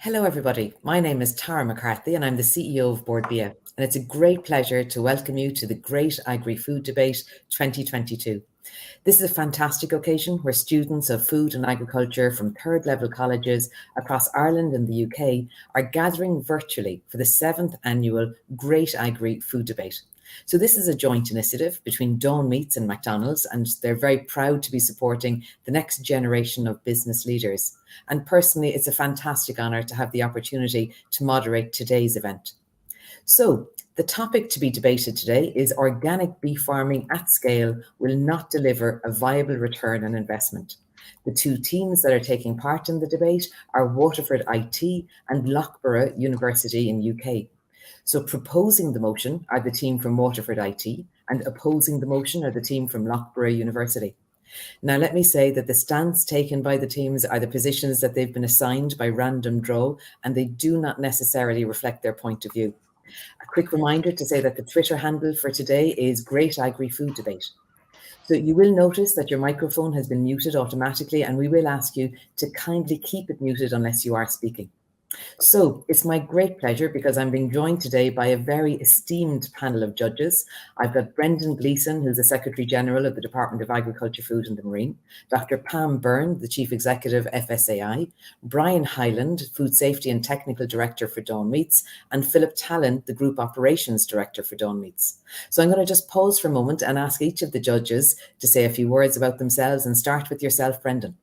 Hello, everybody. My name is Tara McCarthy, and I'm the CEO of Board BIA. And it's a great pleasure to welcome you to the Great Agri-Food Debate 2022. This is a fantastic occasion where students of food and agriculture from third level colleges across Ireland and the UK are gathering virtually for the 7th annual Great Agri-Food Debate. So this is a joint initiative between Dawn Meats and McDonald's, and they're very proud to be supporting the next generation of business leaders. And personally, it's a fantastic honour to have the opportunity to moderate today's event. So the topic to be debated today is organic beef farming at scale will not deliver a viable return on investment. The two teams that are taking part in the debate are Waterford IT and Loughborough University in UK. So proposing the motion are the team from Waterford IT and opposing the motion are the team from Loughborough University. Now, let me say that the stance taken by the teams are the positions that they've been assigned by random draw, and they do not necessarily reflect their point of view. A quick reminder to say that the Twitter handle for today is Great Agri-Food Debate. So you will notice that your microphone has been muted automatically, and we will ask you to kindly keep it muted unless you are speaking. So it's my great pleasure, because I'm being joined today by a very esteemed panel of judges. I've got Brendan Gleeson, who's the Secretary General of the Department of Agriculture, Food and the Marine, Dr. Pam Byrne, the Chief Executive FSAI, Brian Hyland, Food Safety and Technical Director for Dawn Meats, and Philip Tallant, the Group Operations Director for Dawn Meats. So I'm going to just pause for a moment and ask each of the judges to say a few words about themselves, and start with yourself, Brendan.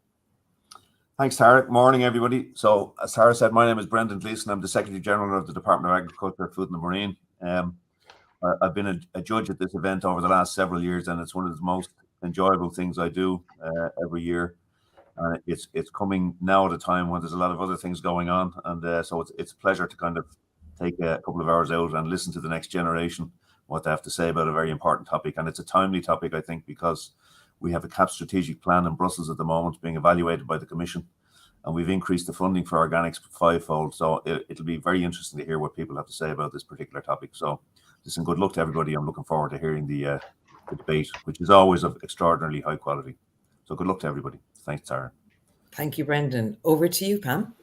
Thanks, Tara. Morning, everybody. So, as Tara said, my name is Brendan Gleeson. I'm the Secretary General of the Department of Agriculture, Food and the Marine. I've been a judge at this event over the last several years, and it's one of the most enjoyable things I do every year. It's coming now at a time when there's a lot of other things going on, and so it's a pleasure to kind of take a couple of hours out and listen to the next generation, what they have to say about a very important topic. And it's a timely topic, I think, because we have a CAP strategic plan in Brussels at the moment being evaluated by the Commission, and we've increased the funding for organics fivefold. So it'll be very interesting to hear what people have to say about this particular topic. So listen, good luck to everybody. I'm looking forward to hearing the debate, which is always of extraordinarily high quality. So good luck to everybody. Thanks, Tara. Thank you, Brendan. Over to you, Pam.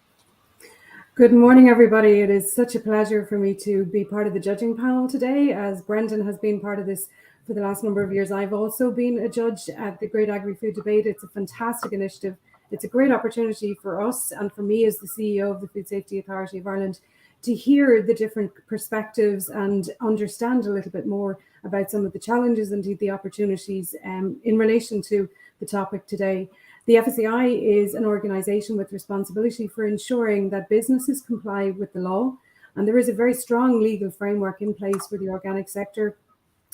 Good morning, everybody. It is such a pleasure for me to be part of the judging panel today, as Brendan has been part of this for the last number of years. I've also been a judge at the Great Agri-Food Debate. It's a fantastic initiative. It's a great opportunity for us and for me as the CEO of the Food Safety Authority of Ireland to hear the different perspectives and understand a little bit more about some of the challenges and the opportunities in relation to the topic today. The FSAI is an organisation with responsibility for ensuring that businesses comply with the law, and there is a very strong legal framework in place for the organic sector.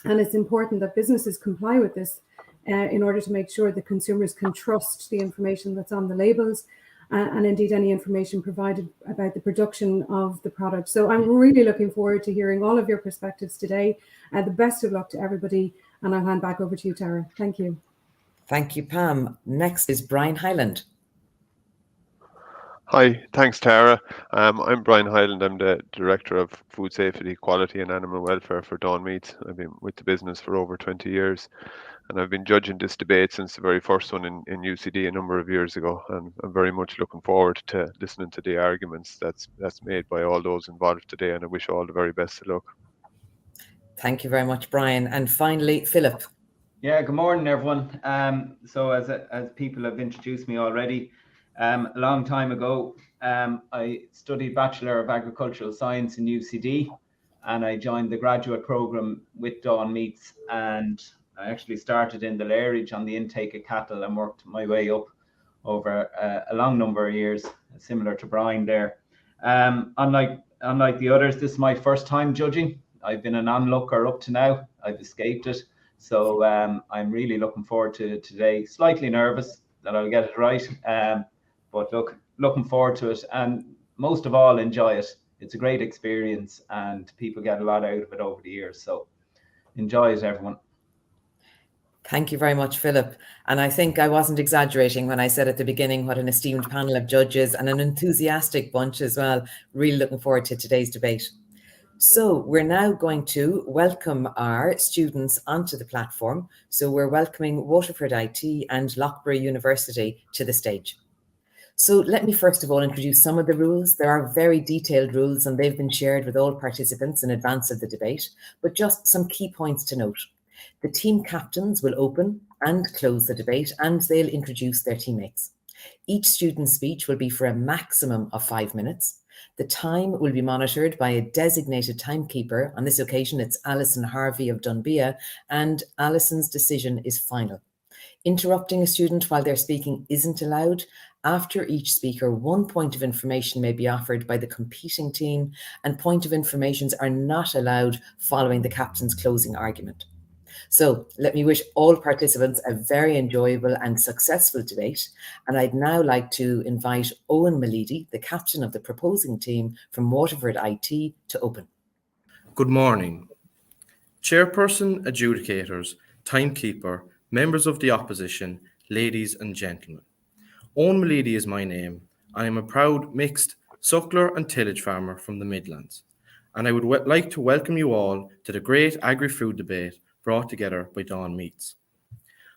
And it's important that businesses comply with this in order to make sure that consumers can trust the information that's on the labels and indeed any information provided about the production of the product. So I'm really looking forward to hearing all of your perspectives today. The best of luck to everybody, and I'll hand back over to you, Tara. Thank you. Thank you, Pam. Next is Brian Hyland. Hi, thanks, Tara. I'm Brian Hyland. I'm the Director of Food Safety, Quality and Animal Welfare for Dawn Meats. I've been with the business for over 20 years, and I've been judging this debate since the very first one in UCD a number of years ago, and I'm very much looking forward to listening to the arguments that's made by all those involved today, and I wish all the very best of luck. Thank you very much, Brian. And finally, Philip. Yeah, good morning, everyone. So as people have introduced me already, a long time ago, I studied Bachelor of Agricultural Science in UCD, and I joined the graduate program with Dawn Meats, and I actually started in the lairage on the intake of cattle and worked my way up over a long number of years, similar to Brian there. Unlike the others, this is my first time judging. I've been an onlooker up to now. I've escaped it. So I'm really looking forward to today. Slightly nervous that I'll get it right, but looking forward to it, and most of all, enjoy it. It's a great experience, and people get a lot out of it over the years. So enjoy it, everyone. Thank you very much, Philip. And I think I wasn't exaggerating when I said at the beginning what an esteemed panel of judges and an enthusiastic bunch as well. Really looking forward to today's debate. So we're now going to welcome our students onto the platform. So we're welcoming Waterford IT and Loughborough University to the stage. So let me first of all introduce some of the rules. There are very detailed rules and they've been shared with all participants in advance of the debate, but just some key points to note. The team captains will open and close the debate and they'll introduce their teammates. Each student's speech will be for a maximum of 5 minutes. The time will be monitored by a designated timekeeper. On this occasion, it's Alison Harvey of Dunbia, and Alison's decision is final. Interrupting a student while they're speaking isn't allowed. After each speaker, 1 point of information may be offered by the competing team, and point of informations are not allowed following the captain's closing argument. So let me wish all participants a very enjoyable and successful debate. And I'd now like to invite Owen Malidi, the captain of the proposing team from Waterford IT, to open. Good morning. Chairperson, adjudicators, timekeeper, members of the opposition, ladies and gentlemen. Owen Malidi is my name. I am a proud mixed suckler and tillage farmer from the Midlands. And I would like to welcome you all to the Great Agri-Food Debate brought together by Dawn Meats.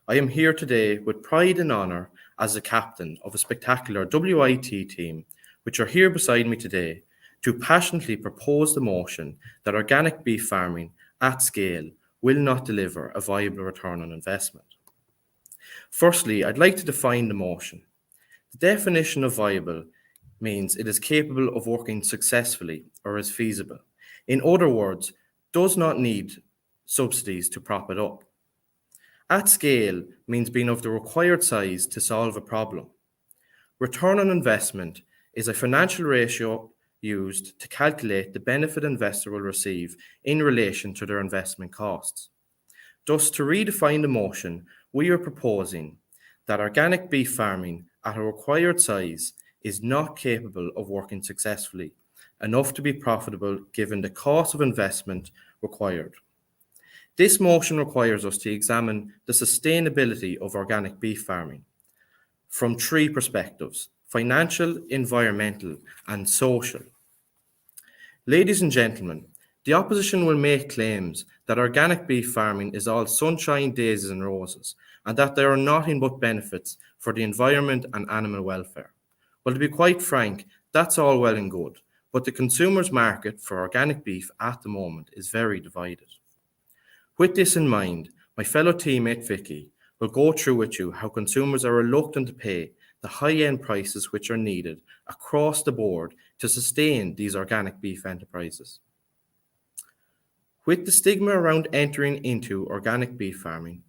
I am here today with pride and honour as the captain of a spectacular WIT team, which are here beside me today to passionately propose the motion that organic beef farming at scale will not deliver a viable return on investment. Firstly, I'd like to define the motion. The definition of viable means it is capable of working successfully or is feasible. In other words, does not need subsidies to prop it up. At scale means being of the required size to solve a problem. Return on investment is a financial ratio used to calculate the benefit an investor will receive in relation to their investment costs. Thus, to redefine the motion, we are proposing that organic beef farming at a required size is not capable of working successfully enough to be profitable given the cost of investment required. This motion requires us to examine the sustainability of organic beef farming from 3 perspectives: financial, environmental, and social. Ladies and gentlemen, the opposition will make claims that organic beef farming is all sunshine, daisies and roses, and that there are nothing but benefits for the environment and animal welfare. Well, to be quite frank, that's all well and good, but the consumer's market for organic beef at the moment is very divided. With this in mind, my fellow teammate Vicky will go through with you how consumers are reluctant to pay the high-end prices which are needed across the board to sustain these organic beef enterprises. With the stigma around entering into organic beef farming,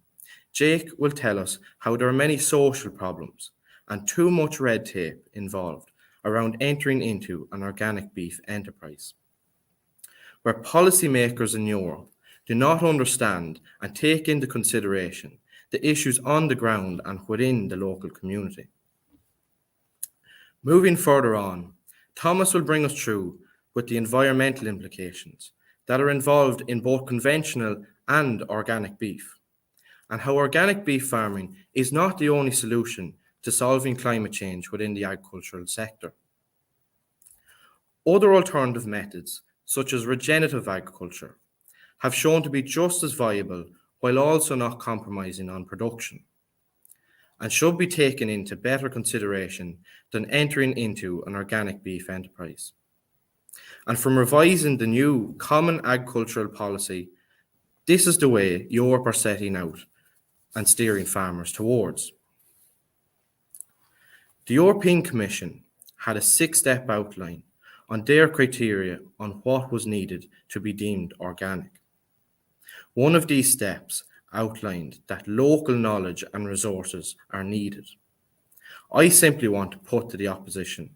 Jake will tell us how there are many social problems and too much red tape involved around entering into an organic beef enterprise, where policymakers in Europe do not understand and take into consideration the issues on the ground and within the local community. Moving further on, Thomas will bring us through with the environmental implications that are involved in both conventional and organic beef, and how organic beef farming is not the only solution to solving climate change within the agricultural sector. Other alternative methods, such as regenerative agriculture, have shown to be just as viable while also not compromising on production, and should be taken into better consideration than entering into an organic beef enterprise. And from revising the new Common Agricultural Policy, this is the way Europe are setting out and steering farmers towards. The European Commission had a 6-step outline on their criteria on what was needed to be deemed organic. One of these steps outlined that local knowledge and resources are needed. I simply want to put to the opposition,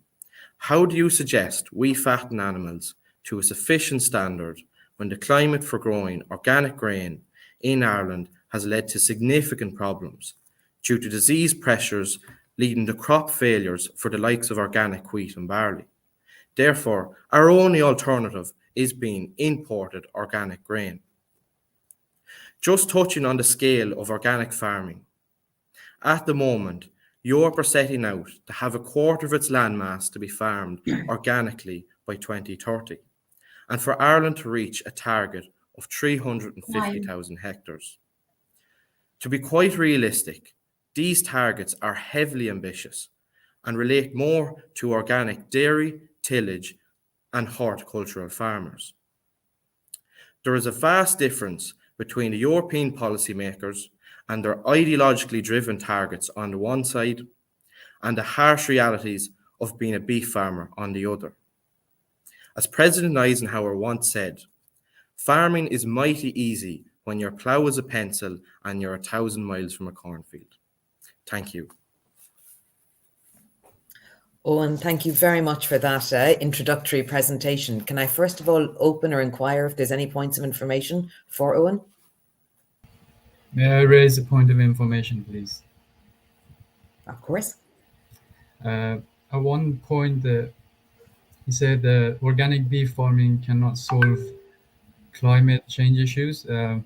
how do you suggest we fatten animals to a sufficient standard when the climate for growing organic grain in Ireland has led to significant problems due to disease pressures leading to crop failures for the likes of organic wheat and barley? Therefore, our only alternative is being imported organic grain. Just touching on the scale of organic farming. At the moment, Europe are setting out to have a quarter of its landmass to be farmed organically by 2030, and for Ireland to reach a target of 350,000 hectares. To be quite realistic, these targets are heavily ambitious and relate more to organic dairy, tillage, and horticultural farmers. There is a vast difference between the European policymakers and their ideologically driven targets on the one side and the harsh realities of being a beef farmer on the other. As President Eisenhower once said, farming is mighty easy when your plough is a pencil and you're 1,000 miles from a cornfield. Thank you. Owen, thank you very much for that introductory presentation. Can I first of all open or inquire if there's any points of information for Owen? May I raise a point of information, please? Of course. At one point, he said that organic beef farming cannot solve climate change issues. I'm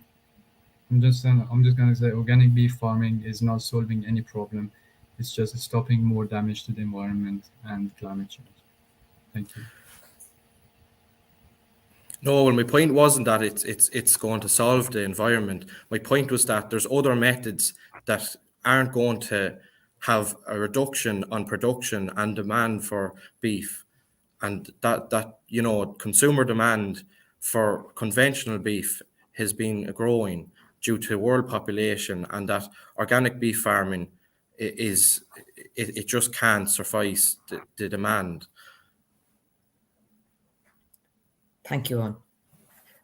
just going to say organic beef farming is not solving any problem. It's just stopping more damage to the environment and climate change. Thank you. No, well, my point wasn't that it's going to solve the environment. My point was that there's other methods that aren't going to have a reduction on production and demand for beef, and that you know, consumer demand for conventional beef has been growing due to world population, and that organic beef farming it just can't suffice the demand. Thank you, Owen.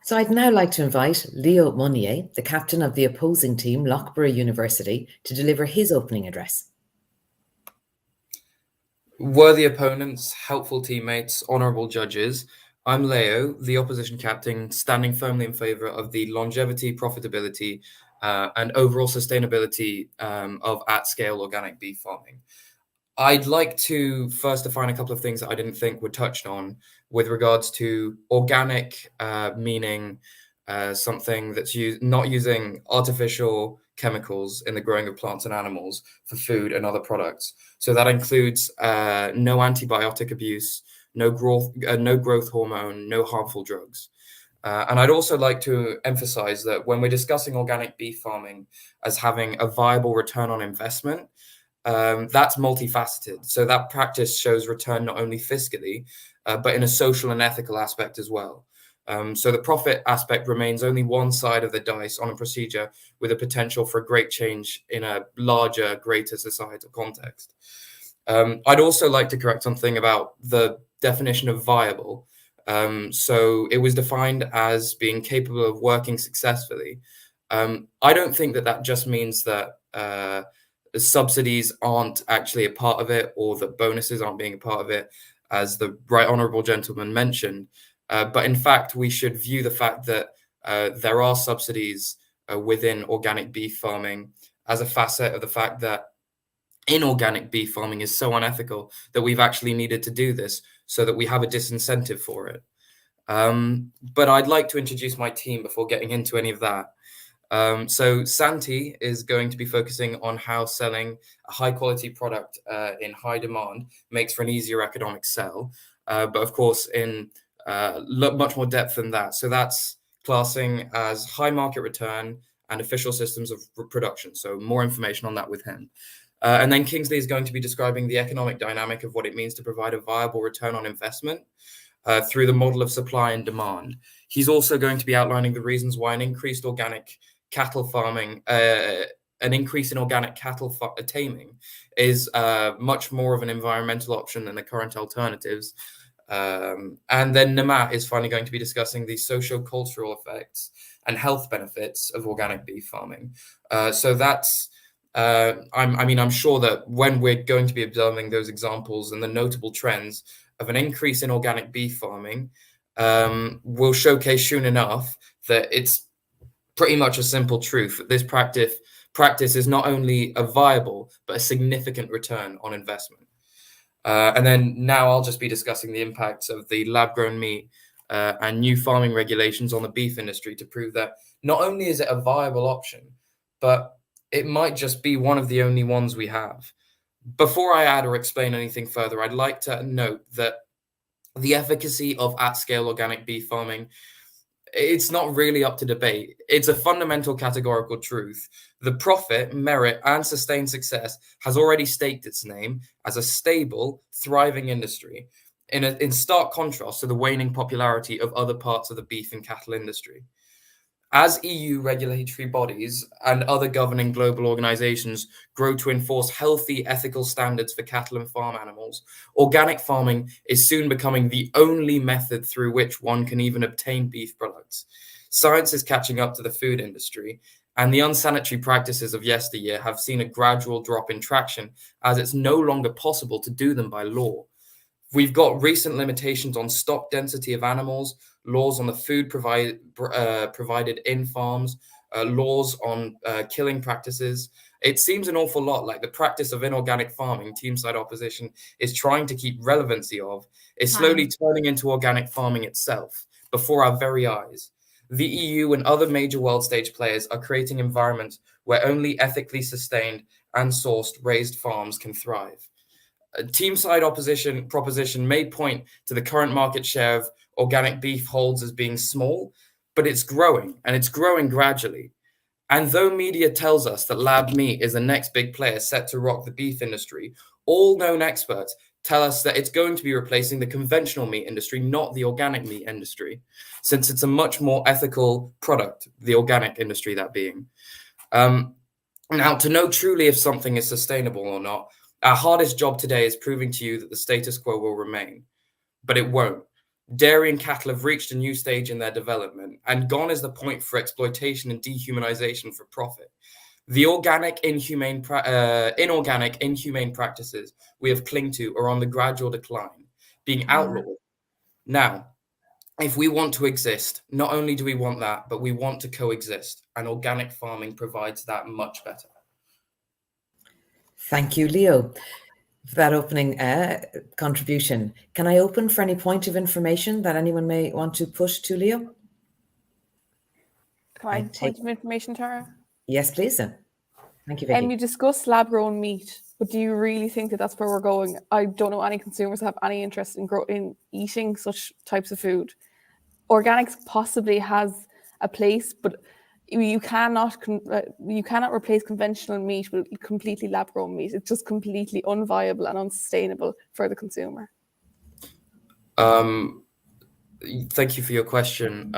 So I'd now like to invite Leo Monnier, the captain of the opposing team, Loughborough University, to deliver his opening address. Worthy opponents, helpful teammates, honourable judges, I'm Leo, the opposition captain, standing firmly in favour of the longevity, profitability, and overall sustainability of at-scale organic beef farming. I'd like to first define a couple of things that I didn't think were touched on with regards to organic, meaning something that's not using artificial chemicals in the growing of plants and animals for food and other products. So that includes no antibiotic abuse, no growth hormone, no harmful drugs. And I'd also like to emphasize that when we're discussing organic beef farming as having a viable return on investment, that's multifaceted. So that practice shows return not only fiscally, but in a social and ethical aspect as well. So the profit aspect remains only one side of the dice on a procedure with a potential for great change in a larger, greater societal context. I'd also like to correct something about the definition of viable. So it was defined as being capable of working successfully. I don't think that just means that the subsidies aren't actually a part of it, or that bonuses aren't being a part of it, as the right honourable gentleman mentioned. But in fact, we should view the fact that there are subsidies within organic beef farming as a facet of the fact that inorganic beef farming is so unethical that we've actually needed to do this so that we have a disincentive for it. But I'd like to introduce my team before getting into any of that. So Santi is going to be focusing on how selling a high quality product in high demand makes for an easier economic sell, but of course in much more depth than that. So that's classing as high market return and official systems of production. So more information on that with him. And then Kingsley is going to be describing the economic dynamic of what it means to provide a viable return on investment through the model of supply and demand. He's also going to be outlining the reasons why an increase in organic cattle farming, taming is much more of an environmental option than the current alternatives. And then Namat is finally going to be discussing the socio-cultural effects and health benefits of organic beef farming. So that's, I'm sure that when we're going to be observing those examples and the notable trends of an increase in organic beef farming, we'll showcase soon enough that it's pretty much a simple truth. This practice is not only a viable, but a significant return on investment. And then now I'll just be discussing the impacts of the lab-grown meat and new farming regulations on the beef industry to prove that not only is it a viable option, but it might just be one of the only ones we have. Before I add or explain anything further, I'd like to note that the efficacy of at-scale organic beef farming it's not really up to debate. It's a fundamental categorical truth. The profit, merit, and sustained success has already staked its name as a stable, thriving industry, in stark contrast to the waning popularity of other parts of the beef and cattle industry. As EU regulatory bodies and other governing global organizations grow to enforce healthy, ethical standards for cattle and farm animals, organic farming is soon becoming the only method through which one can even obtain beef products. Science is catching up to the food industry, and the unsanitary practices of yesteryear have seen a gradual drop in traction as it's no longer possible to do them by law. We've got recent limitations on stock density of animals, laws on the food provided in farms, laws on killing practices. It seems an awful lot like the practice of inorganic farming team-side opposition is trying to keep relevancy of, is slowly turning into organic farming itself before our very eyes. The EU and other major world stage players are creating environments where only ethically sustained and sourced raised farms can thrive. A team-side opposition proposition may point to the current market share of organic beef holds as being small, but it's growing, and it's growing gradually. And though media tells us that lab meat is the next big player set to rock the beef industry, all known experts tell us that it's going to be replacing the conventional meat industry, not the organic meat industry, since it's a much more ethical product, the organic industry that being. Now, to know truly if something is sustainable or not, our hardest job today is proving to you that the status quo will remain, but it won't. Dairy and cattle have reached a new stage in their development, and gone is the point for exploitation and dehumanization for profit. The inorganic, inhumane practices we have clung to are on the gradual decline, being outlawed. Now, if we want to exist, not only do we want that, but we want to coexist, and organic farming provides that much better. Thank you, Leo, for that opening contribution. Can I open for any point of information that anyone may want to push to Leo? Can I point of information, Tara? Yes, please. Thank you, Vicky. You discussed lab-grown meat, but do you really think that that's where we're going? I don't know any consumers that have any interest in eating such types of food. Organics possibly has a place, but you cannot replace conventional meat with completely lab-grown meat. It's just completely unviable and unsustainable for the consumer. Thank you for your question.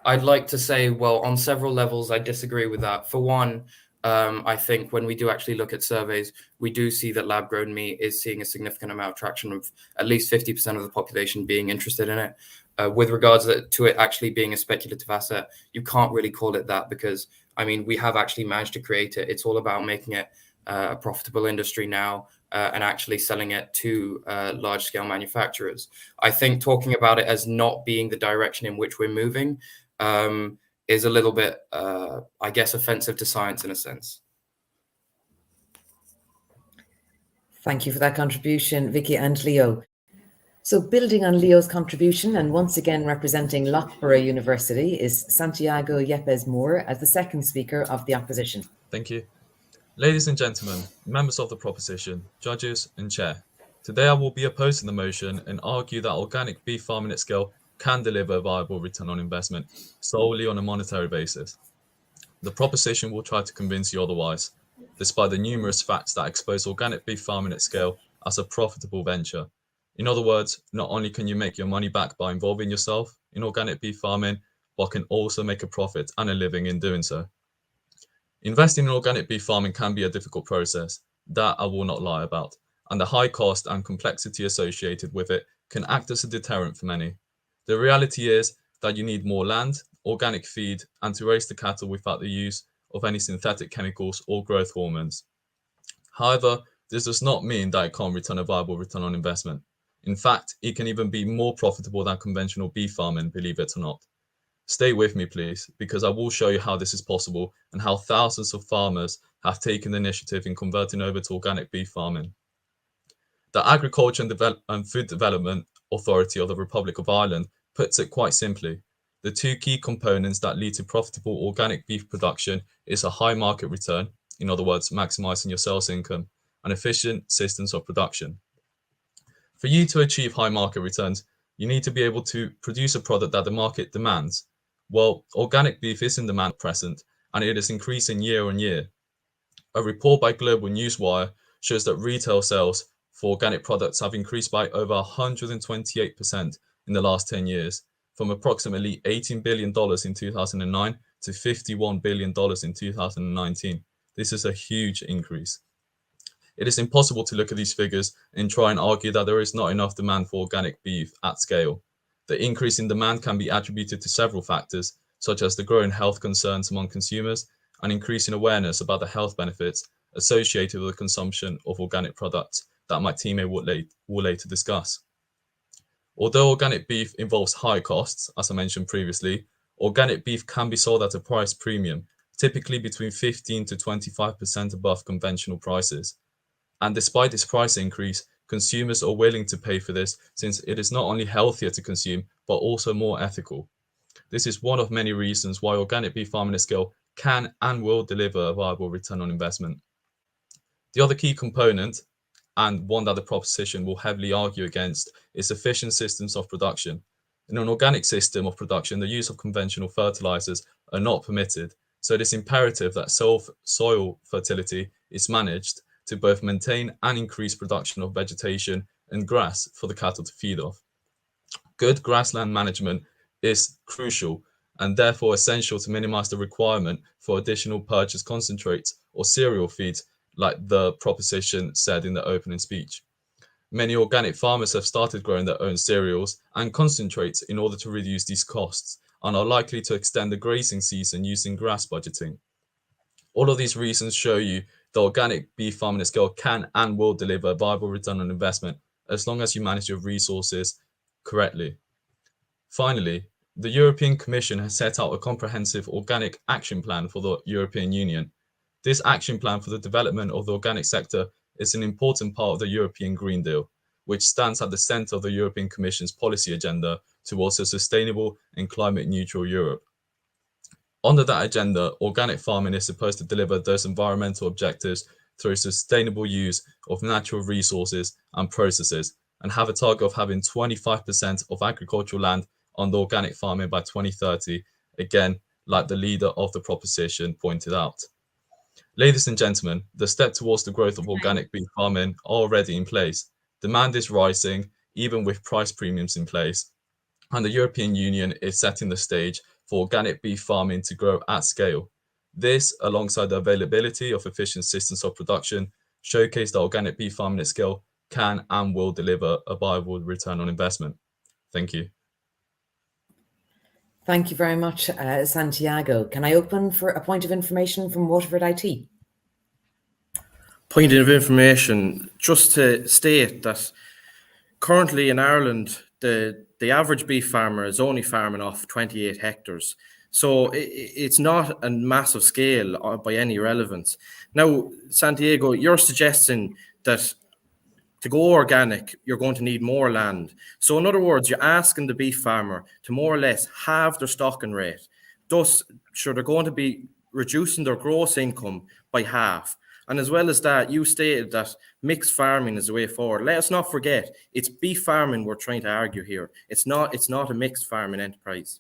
I'd like to say, well, on several levels, I disagree with that. For one, I think when we do actually look at surveys, we do see that lab-grown meat is seeing a significant amount of traction, of at least 50% of the population being interested in it. With regards to it actually being a speculative asset, you can't really call it that because, I mean, we have actually managed to create it. It's all about making it a profitable industry now and actually selling it to large-scale manufacturers. I think talking about it as not being the direction in which we're moving is a little bit, I guess, offensive to science in a sense. Thank you for that contribution, Vicky and Leo. So building on Leo's contribution and once again representing Loughborough University is Santiago Yepes Moore as the second speaker of the opposition. Thank you. Ladies and gentlemen, members of the proposition, judges and chair, today I will be opposing the motion and argue that organic beef farming at scale can deliver a viable return on investment solely on a monetary basis. The proposition will try to convince you otherwise, despite the numerous facts that expose organic beef farming at scale as a profitable venture. In other words, not only can you make your money back by involving yourself in organic beef farming, but can also make a profit and a living in doing so. Investing in organic beef farming can be a difficult process, that I will not lie about, and the high cost and complexity associated with it can act as a deterrent for many. The reality is that you need more land, organic feed, and to raise the cattle without the use of any synthetic chemicals or growth hormones. However, this does not mean that it can't return a viable return on investment. In fact, it can even be more profitable than conventional beef farming, believe it or not. Stay with me, please, because I will show you how this is possible and how thousands of farmers have taken the initiative in converting over to organic beef farming. The Agriculture and Food Development Authority of the Republic of Ireland puts it quite simply. The two key components that lead to profitable organic beef production is a high market return, in other words, maximizing your sales income, and efficient systems of production. For you to achieve high market returns, you need to be able to produce a product that the market demands, Well, organic beef is in demand present, and it is increasing year on year. A report by Global Newswire shows that retail sales for organic products have increased by over 128% in the last 10 years, from approximately $18 billion in 2009 to $51 billion in 2019. This is a huge increase. It is impossible to look at these figures and try and argue that there is not enough demand for organic beef at scale. The increase in demand can be attributed to several factors, such as the growing health concerns among consumers and increasing awareness about the health benefits associated with the consumption of organic products that my teammate will later discuss. Although organic beef involves high costs, as I mentioned previously, organic beef can be sold at a price premium, typically between 15 to 25% above conventional prices. And despite this price increase, consumers are willing to pay for this since it is not only healthier to consume, but also more ethical. This is one of many reasons why organic beef farming at scale can and will deliver a viable return on investment. The other key component, and one that the proposition will heavily argue against, is efficient systems of production. In an organic system of production, the use of conventional fertilizers are not permitted, so it is imperative that soil fertility is managed to both maintain and increase production of vegetation and grass for the cattle to feed off. Good grassland management is crucial and therefore essential to minimize the requirement for additional purchased concentrates or cereal feeds, like the proposition said in the opening speech. Many organic farmers have started growing their own cereals and concentrates in order to reduce these costs and are likely to extend the grazing season using grass budgeting. All of these reasons show you the organic beef farming at scale can and will deliver a viable return on investment as long as you manage your resources correctly. Finally, the European Commission has set out a comprehensive organic action plan for the European Union. This action plan for the development of the organic sector is an important part of the European Green Deal, which stands at the center of the European Commission's policy agenda towards a sustainable and climate neutral Europe. Under that agenda, organic farming is supposed to deliver those environmental objectives through sustainable use of natural resources and processes, and have a target of having 25% of agricultural land under organic farming by 2030, again, like the leader of the proposition pointed out. Ladies and gentlemen, the steps towards the growth of organic beef farming are already in place. Demand is rising, even with price premiums in place, and the European Union is setting the stage for organic beef farming to grow at scale. This, alongside the availability of efficient systems of production, showcase that organic beef farming at scale can and will deliver a viable return on investment. Thank you. Thank you very much, Santiago. Can I open for a point of information from Waterford IT? Point of information, just to state that currently in Ireland, the average beef farmer is only farming off 28 hectares. So it's not a massive scale by any relevance. Now, Santiago, you're suggesting that to go organic, you're going to need more land. So in other words, you're asking the beef farmer to more or less halve their stocking rate. Thus, sure, they're going to be reducing their gross income by half. And as well as that, you stated that mixed farming is the way forward. Let us not forget, it's beef farming we're trying to argue here. It's not a mixed farming enterprise.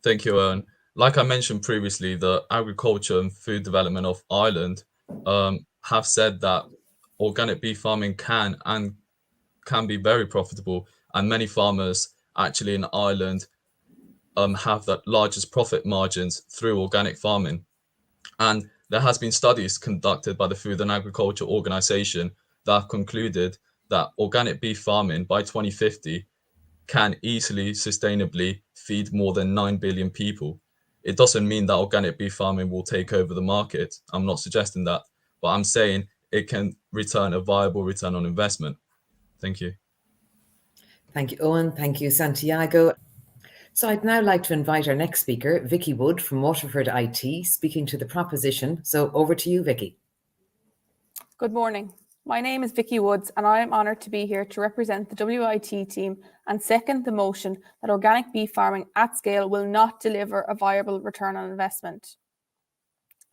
Thank you, Owen. Like I mentioned previously, the Agriculture and Food Development of Ireland have said that organic beef farming can be very profitable, and many farmers actually in Ireland have the largest profit margins through organic farming. And there has been studies conducted by the Food and Agriculture Organization that have concluded that organic beef farming by 2050 can easily, sustainably feed more than 9 billion people. It doesn't mean that organic beef farming will take over the market. I'm not suggesting that, but I'm saying it can return a viable return on investment. Thank you. Thank you, Owen. Thank you, Santiago. So I'd now like to invite our next speaker, Vicky Wood from Waterford IT, speaking to the proposition. So over to you, Vicky. Good morning. My name is Vicky Woods, and I am honoured to be here to represent the WIT team and second the motion that organic beef farming at scale will not deliver a viable return on investment.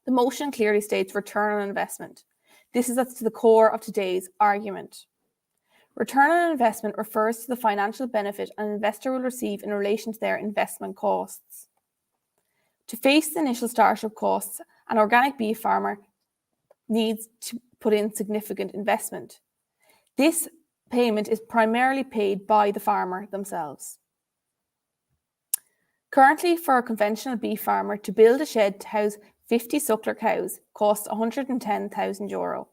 The motion clearly states return on investment. This is at the core of today's argument. Return on investment refers to the financial benefit an investor will receive in relation to their investment costs. To face the initial startup costs, an organic beef farmer needs to put in significant investment. This payment is primarily paid by the farmer themselves. Currently, for a conventional beef farmer to build a shed to house 50 suckler cows costs €110,000.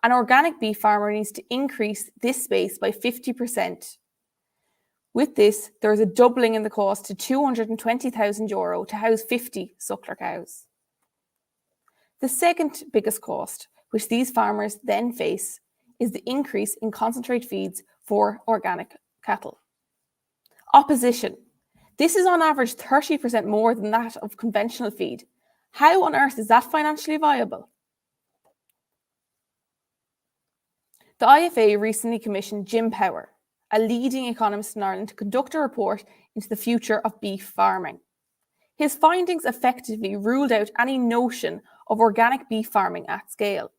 An organic beef farmer needs to increase this space by 50%. With this, there is a doubling in the cost to €220,000 to house 50 suckler cows. The second biggest cost, which these farmers then face, is the increase in concentrate feeds for organic cattle. Opposition. This is on average 30% more than that of conventional feed. How on earth is that financially viable? The IFA recently commissioned Jim Power, a leading economist in Ireland, to conduct a report into the future of beef farming. His findings effectively ruled out any notion of organic beef farming at scale.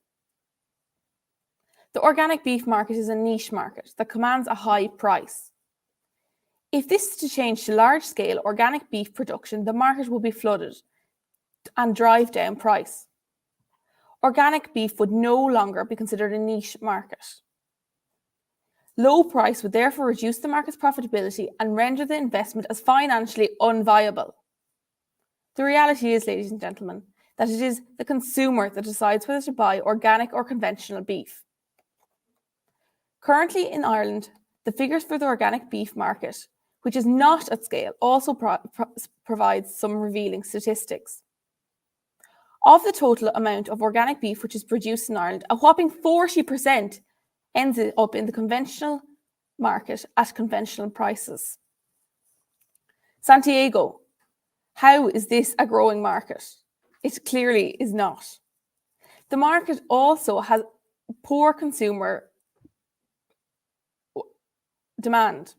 The organic beef market is a niche market that commands a high price. If this is to change to large-scale organic beef production, the market will be flooded and drive down price. Organic beef would no longer be considered a niche market. Low price would therefore reduce the market's profitability and render the investment as financially unviable. The reality is, ladies and gentlemen, that it is the consumer that decides whether to buy organic or conventional beef. Currently in Ireland, the figures for the organic beef market, which is not at scale, also provides some revealing statistics. Of the total amount of organic beef which is produced in Ireland, a whopping 40% ends up in the conventional market at conventional prices. Santiago, how is this a growing market? It clearly is not. The market also has poor consumer demand.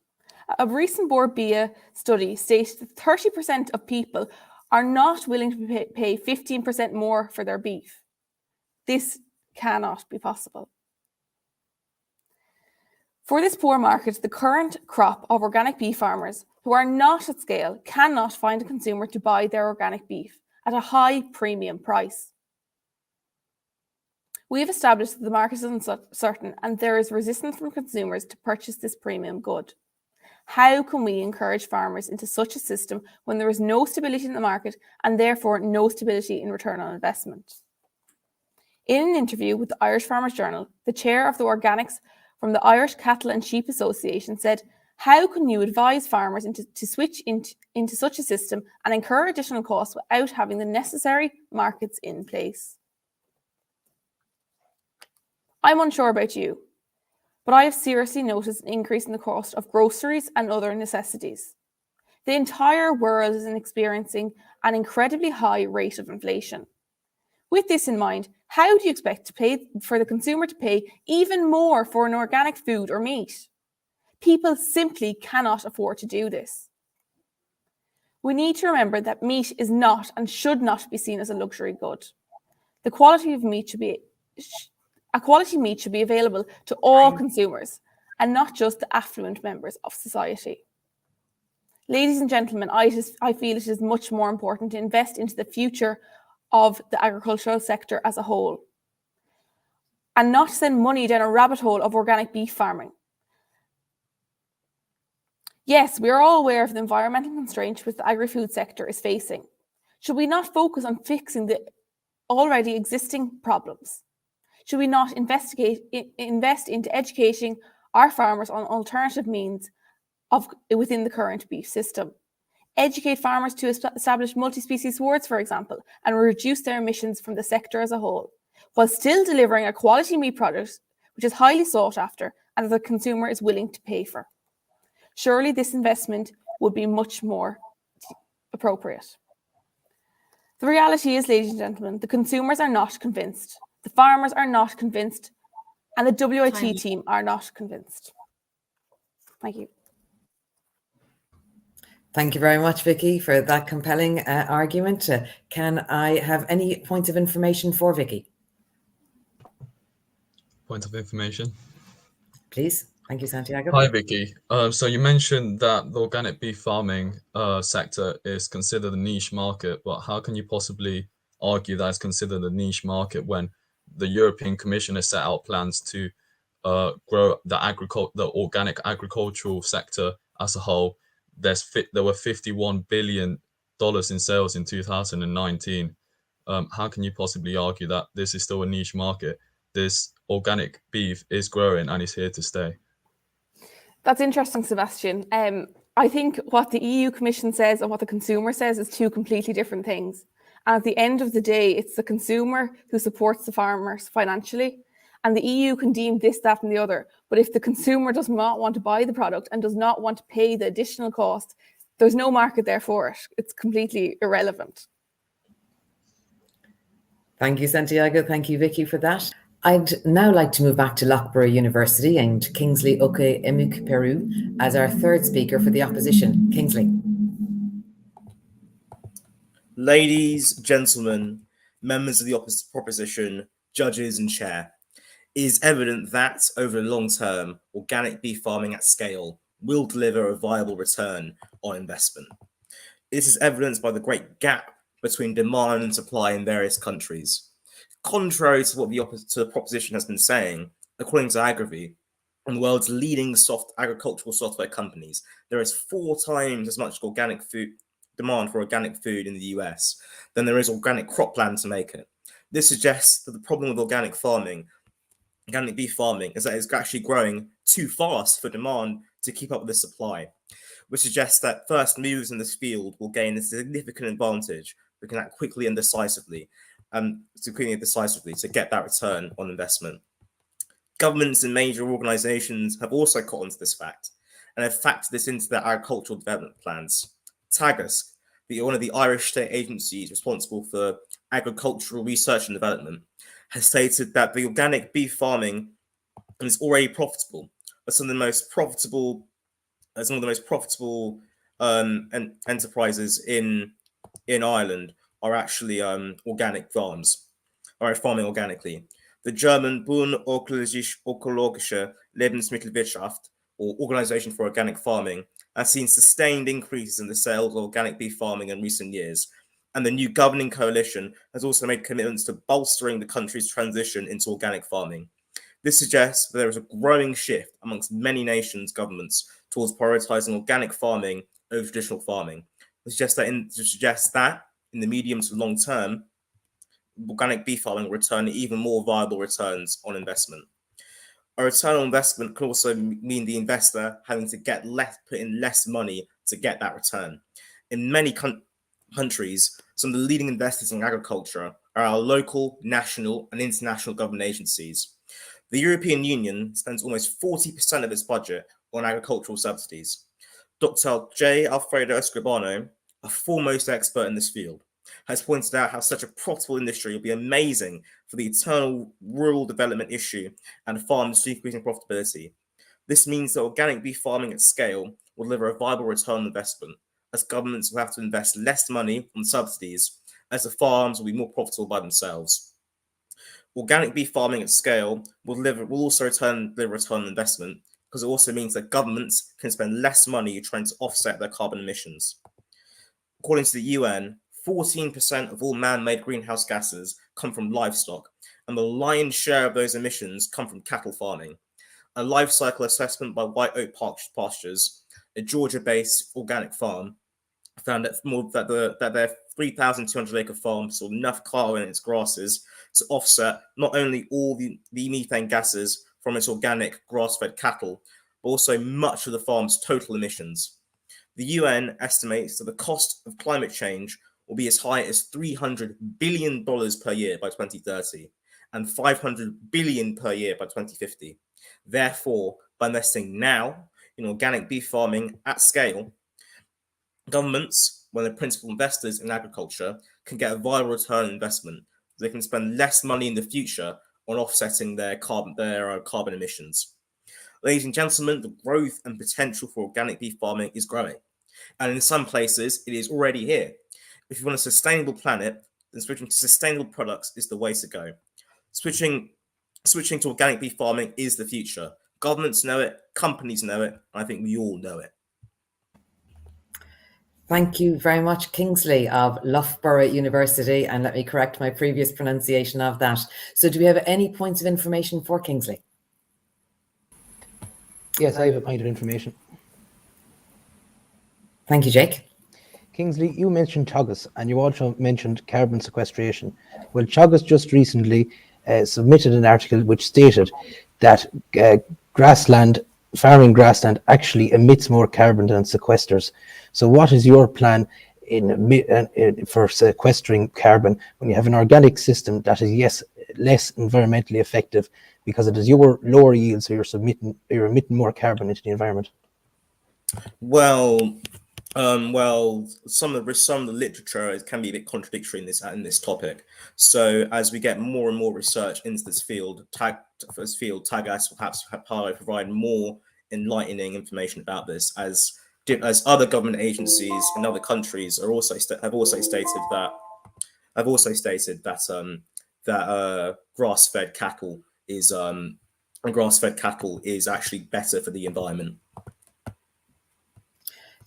A recent Board BIA study stated that 30% of people are not willing to pay 15% more for their beef. This cannot be possible. For this poor market, the current crop of organic beef farmers who are not at scale cannot find a consumer to buy their organic beef at a high premium price. We have established that the market is uncertain and there is resistance from consumers to purchase this premium good. How can we encourage farmers into such a system when there is no stability in the market and therefore no stability in return on investment? In an interview with the Irish Farmers Journal, the chair of the organics from the Irish Cattle and Sheep Association said, "How can you advise farmers to switch into such a system and incur additional costs without having the necessary markets in place?" I'm unsure about you, but I have seriously noticed an increase in the cost of groceries and other necessities. The entire world is experiencing an incredibly high rate of inflation. With this in mind, how do you expect for the consumer to pay even more for an organic food or meat? People simply cannot afford to do this. We need to remember that meat is not and should not be seen as a luxury good. A quality meat should be available to all consumers and not just the affluent members of society. Ladies and gentlemen, I feel it is much more important to invest into the future of the agricultural sector as a whole and not send money down a rabbit hole of organic beef farming. Yes, we are all aware of the environmental constraints which the agri-food sector is facing. Should we not focus on fixing the already existing problems? Should we not invest into educating our farmers on alternative means within the current beef system? Educate farmers to establish multi-species swards, for example, and reduce their emissions from the sector as a whole, while still delivering a quality meat product which is highly sought after and that the consumer is willing to pay for. Surely this investment would be much more appropriate. The reality is, ladies and gentlemen, the consumers are not convinced, the farmers are not convinced, and the WIT team are not convinced. Thank you. Thank you very much, Vicky, for that compelling argument. Can I have any points of information for Vicky? Point of information. Please. Thank you, Santiago. Hi, Vicky. So you mentioned that the organic beef farming sector is considered a niche market, but how can you possibly argue that it's considered a niche market when the European Commission has set out plans to grow the organic agricultural sector as a whole? There were $51 billion in sales in 2019. How can you possibly argue that this is still a niche market? This organic beef is growing and is here to stay. That's interesting, Sebastian. I think what the EU Commission says and what the consumer says is two completely different things. And at the end of the day, it's the consumer who supports the farmers financially. And the EU can deem this, that, and the other. But if the consumer does not want to buy the product and does not want to pay the additional cost, there's no market there for it. It's completely irrelevant. Thank you, Santiago. Thank you, Vicky, for that. I'd now like to move back to Loughborough University and Kingsley Oke Emuk Peru as our third speaker for the opposition. Kingsley. Ladies, gentlemen, members of the proposition, judges and chair, it is evident that over the long term, organic beef farming at scale will deliver a viable return on investment. This is evidenced by the great gap between demand and supply in various countries. Contrary to what the proposition has been saying, according to Agri, one of the world's leading agricultural software companies, there is 4 times as much organic food demand for organic food in the US than there is organic cropland to make it. This suggests that the problem with organic beef farming, is that it's actually growing too fast for demand to keep up with the supply, which suggests that first movers in this field will gain a significant advantage. We can act quickly and decisively. To get that return on investment. Governments and major organisations have also caught on to this fact and have factored this into their agricultural development plans. TAGUS, one of the Irish state agencies responsible for agricultural research and development, has stated that the organic beef farming is already profitable, but some of the most profitable enterprises in Ireland are actually organic farms, or farming organically. The German Bund ökologische Lebensmittelwirtschaft, or Organization for Organic Farming, has seen sustained increases in the sales of organic beef farming in recent years. And the new governing coalition has also made commitments to bolstering the country's transition into organic farming. This suggests that there is a growing shift amongst many nations' governments towards prioritizing organic farming over traditional farming. It suggests that in the medium to long term, organic beef farming will return even more viable returns on investment. A return on investment can also mean the investor having to put in less money to get that return. In many countries, some of the leading investors in agriculture are our local, national, and international government agencies. The European Union spends almost 40% of its budget on agricultural subsidies. Dr. J. Alfredo Escribano, a foremost expert in this field, has pointed out how such a profitable industry will be amazing for the eternal rural development issue and farms decreasing profitability. This means that organic beef farming at scale will deliver a viable return on investment, as governments will have to invest less money on subsidies, as the farms will be more profitable by themselves. Organic beef farming at scale will also deliver a return on investment, because it also means that governments can spend less money trying to offset their carbon emissions. According to the UN, 14% of all man-made greenhouse gases come from livestock, and the lion's share of those emissions come from cattle farming. A life cycle assessment by White Oak Pastures, a Georgia-based organic farm, found that their 3,200-acre farm saw enough carbon in its grasses to offset not only all the methane gases from its organic grass-fed cattle, but also much of the farm's total emissions. The UN estimates that the cost of climate change will be as high as $300 billion per year by 2030 and $500 billion per year by 2050. Therefore, by investing now in organic beef farming at scale, governments, when they're principal investors in agriculture, can get a viable return on investment. They can spend less money in the future on offsetting their carbon emissions. Ladies and gentlemen, the growth and potential for organic beef farming is growing. And in some places, it is already here. If you want a sustainable planet, then switching to sustainable products is the way to go. Switching to organic beef farming is the future. Governments know it, companies know it, and I think we all know it. Thank you very much, Kingsley of Loughborough University, and let me correct my previous pronunciation of that. So do we have any points of information for Kingsley? Yes, I have a point of information. Thank you, Jake. Kingsley, you mentioned Teagasc and you also mentioned carbon sequestration. Well, Teagasc just recently submitted an article which stated that farming grassland actually emits more carbon than it sequesters. So what is your plan for sequestering carbon when you have an organic system that is, yes, less environmentally effective because it is your lower yield, so you're emitting more carbon into the environment? Well, some of the literature can be a bit contradictory in this topic. So as we get more and more research into this field, Teagasc will perhaps provide more enlightening information about this, as other government agencies in other countries have also stated that grass-fed cattle is actually better for the environment.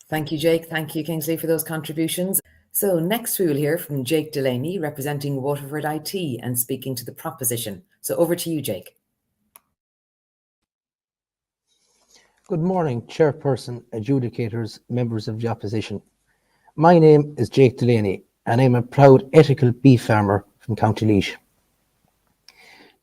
Thank you, Jake. Thank you, Kingsley, for those contributions. So next we will hear from Jake Delaney, representing Waterford IT and speaking to the proposition. So over to you, Jake. Good morning, Chairperson, adjudicators, members of the opposition. My name is Jake Delaney and I'm a proud ethical beef farmer from County Laois.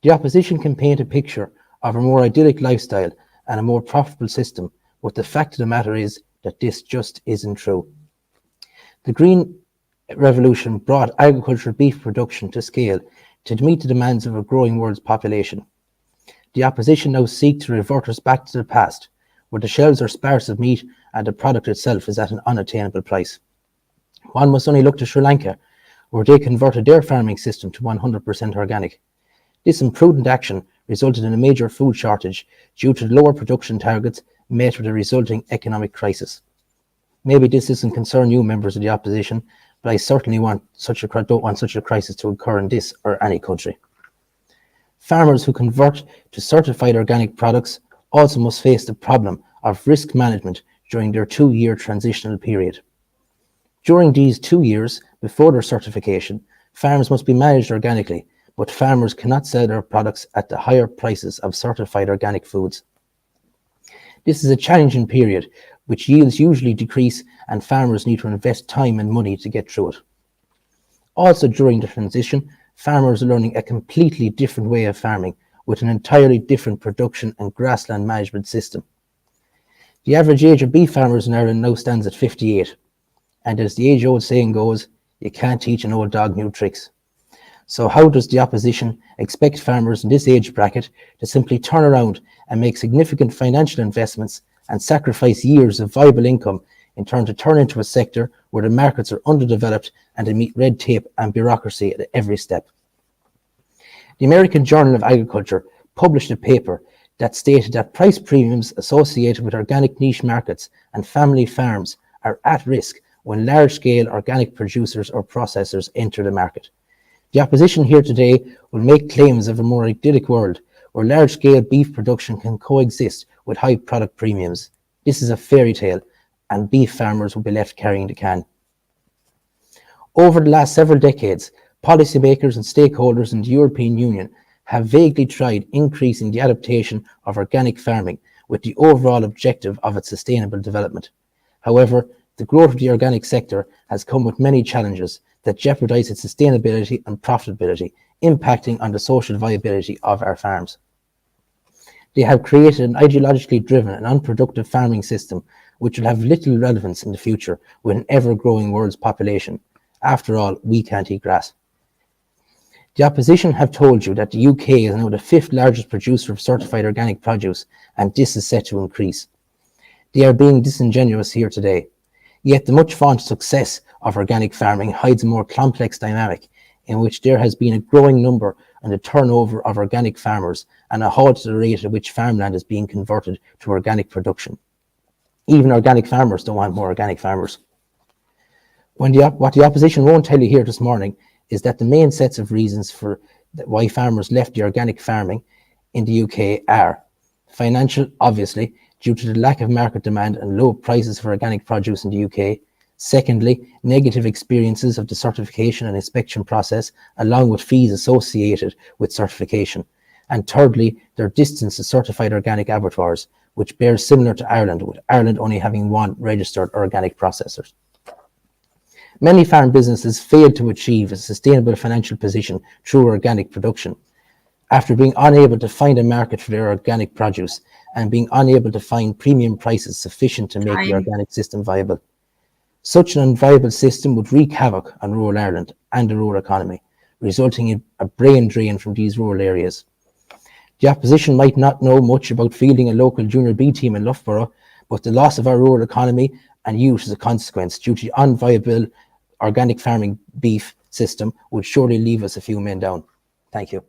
The opposition can paint a picture of a more idyllic lifestyle and a more profitable system, but the fact of the matter is that this just isn't true. The Green Revolution brought agricultural beef production to scale to meet the demands of a growing world's population. The opposition now seek to revert us back to the past, where the shelves are sparse of meat and the product itself is at an unattainable price. One must only look to Sri Lanka, where they converted their farming system to 100% organic. This imprudent action resulted in a major food shortage due to the lower production targets met with a resulting economic crisis. Maybe this doesn't concern you, members of the opposition, but I certainly don't want such a crisis to occur in this or any country. Farmers who convert to certified organic products also must face the problem of risk management during their 2-year transitional period. During these 2 years before their certification, farms must be managed organically, but farmers cannot sell their products at the higher prices of certified organic foods. This is a challenging period, which yields usually decrease and farmers need to invest time and money to get through it. Also during the transition, farmers are learning a completely different way of farming with an entirely different production and grassland management system. The average age of beef farmers in Ireland now stands at 58. And as the age-old saying goes, you can't teach an old dog new tricks. So how does the opposition expect farmers in this age bracket to simply turn around and make significant financial investments and sacrifice years of viable income in turn to turn into a sector where the markets are underdeveloped and they meet red tape and bureaucracy at every step? The American Journal of Agriculture published a paper that stated that price premiums associated with organic niche markets and family farms are at risk when large-scale organic producers or processors enter the market. The opposition here today will make claims of a more idyllic world where large-scale beef production can coexist with high product premiums. This is a fairy tale, and beef farmers will be left carrying the can. Over the last several decades, policymakers and stakeholders in the European Union have vaguely tried increasing the adaptation of organic farming with the overall objective of its sustainable development. However, the growth of the organic sector has come with many challenges that jeopardize its sustainability and profitability, impacting on the social viability of our farms. They have created an ideologically driven and unproductive farming system which will have little relevance in the future with an ever-growing world's population. After all, we can't eat grass. The opposition have told you that the UK is now the 5th largest producer of certified organic produce, and this is set to increase. They are being disingenuous here today. Yet the much vaunted success of organic farming hides a more complex dynamic in which there has been a growing number and the turnover of organic farmers and a halt to the rate at which farmland is being converted to organic production. Even organic farmers don't want more organic farmers. What the opposition won't tell you here this morning is that the main sets of reasons for why farmers left the organic farming in the UK are Financial, obviously, due to the lack of market demand and low prices for organic produce in the UK. Secondly, negative experiences of the certification and inspection process, along with fees associated with certification. And thirdly, their distance to certified organic abattoirs, which bears similar to Ireland, with Ireland only having one registered organic processor. Many farm businesses fail to achieve a sustainable financial position through organic production, after being unable to find a market for their organic produce and being unable to find premium prices sufficient to make the organic system viable. Such an unviable system would wreak havoc on rural Ireland and the rural economy, resulting in a brain drain from these rural areas. The opposition might not know much about fielding a local junior B team in Loughborough, but the loss of our rural economy and youth as a consequence due to the unviable organic farming beef system would surely leave us a few men down. Thank you.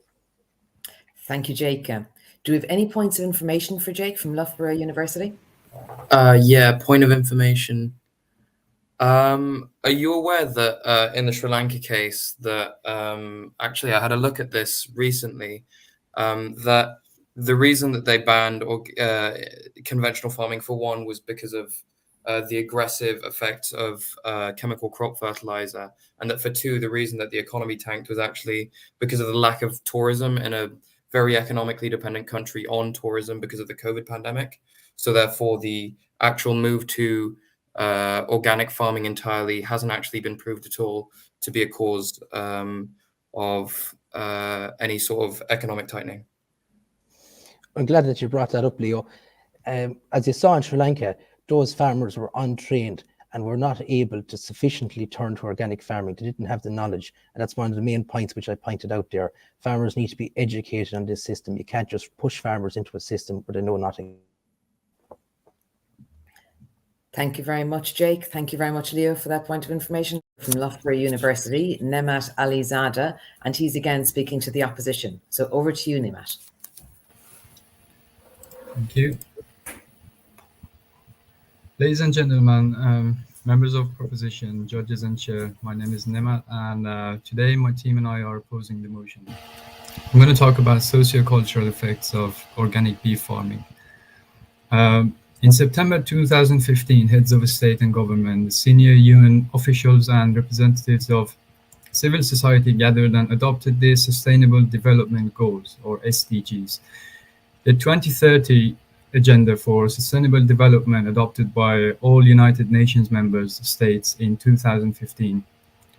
Thank you, Jake. Do we have any points of information for Jake from Loughborough University? Yeah, point of information. Are you aware that in the Sri Lanka case that actually I had a look at this recently, that the reason that they banned conventional farming for one was because of the aggressive effects of chemical crop fertilizer, and that for two, the reason that the economy tanked was actually because of the lack of tourism in a very economically dependent country on tourism because of the COVID pandemic. So therefore, the actual move to organic farming entirely hasn't actually been proved at all to be a cause of any sort of economic tightening. I'm glad that you brought that up, Leo. As you saw in Sri Lanka, those farmers were untrained and were not able to sufficiently turn to organic farming. They didn't have the knowledge. And that's one of the main points which I pointed out there. Farmers need to be educated on this system. You can't just push farmers into a system where they know nothing. Thank you very much, Jake. Thank you very much, Leo, for that point of information. From Loughborough University, Nemat Alizada, and he's again speaking to the opposition. So over to you, Nemat. Thank you. Ladies and gentlemen, members of proposition, judges and chair, my name is Nemat, and today my team and I are opposing the motion. I'm going to talk about socio-cultural effects of organic beef farming. In September 2015, heads of state and government, senior UN officials and representatives of civil society gathered and adopted the Sustainable Development Goals, or SDGs. The 2030 Agenda for Sustainable Development, adopted by all United Nations members states in 2015,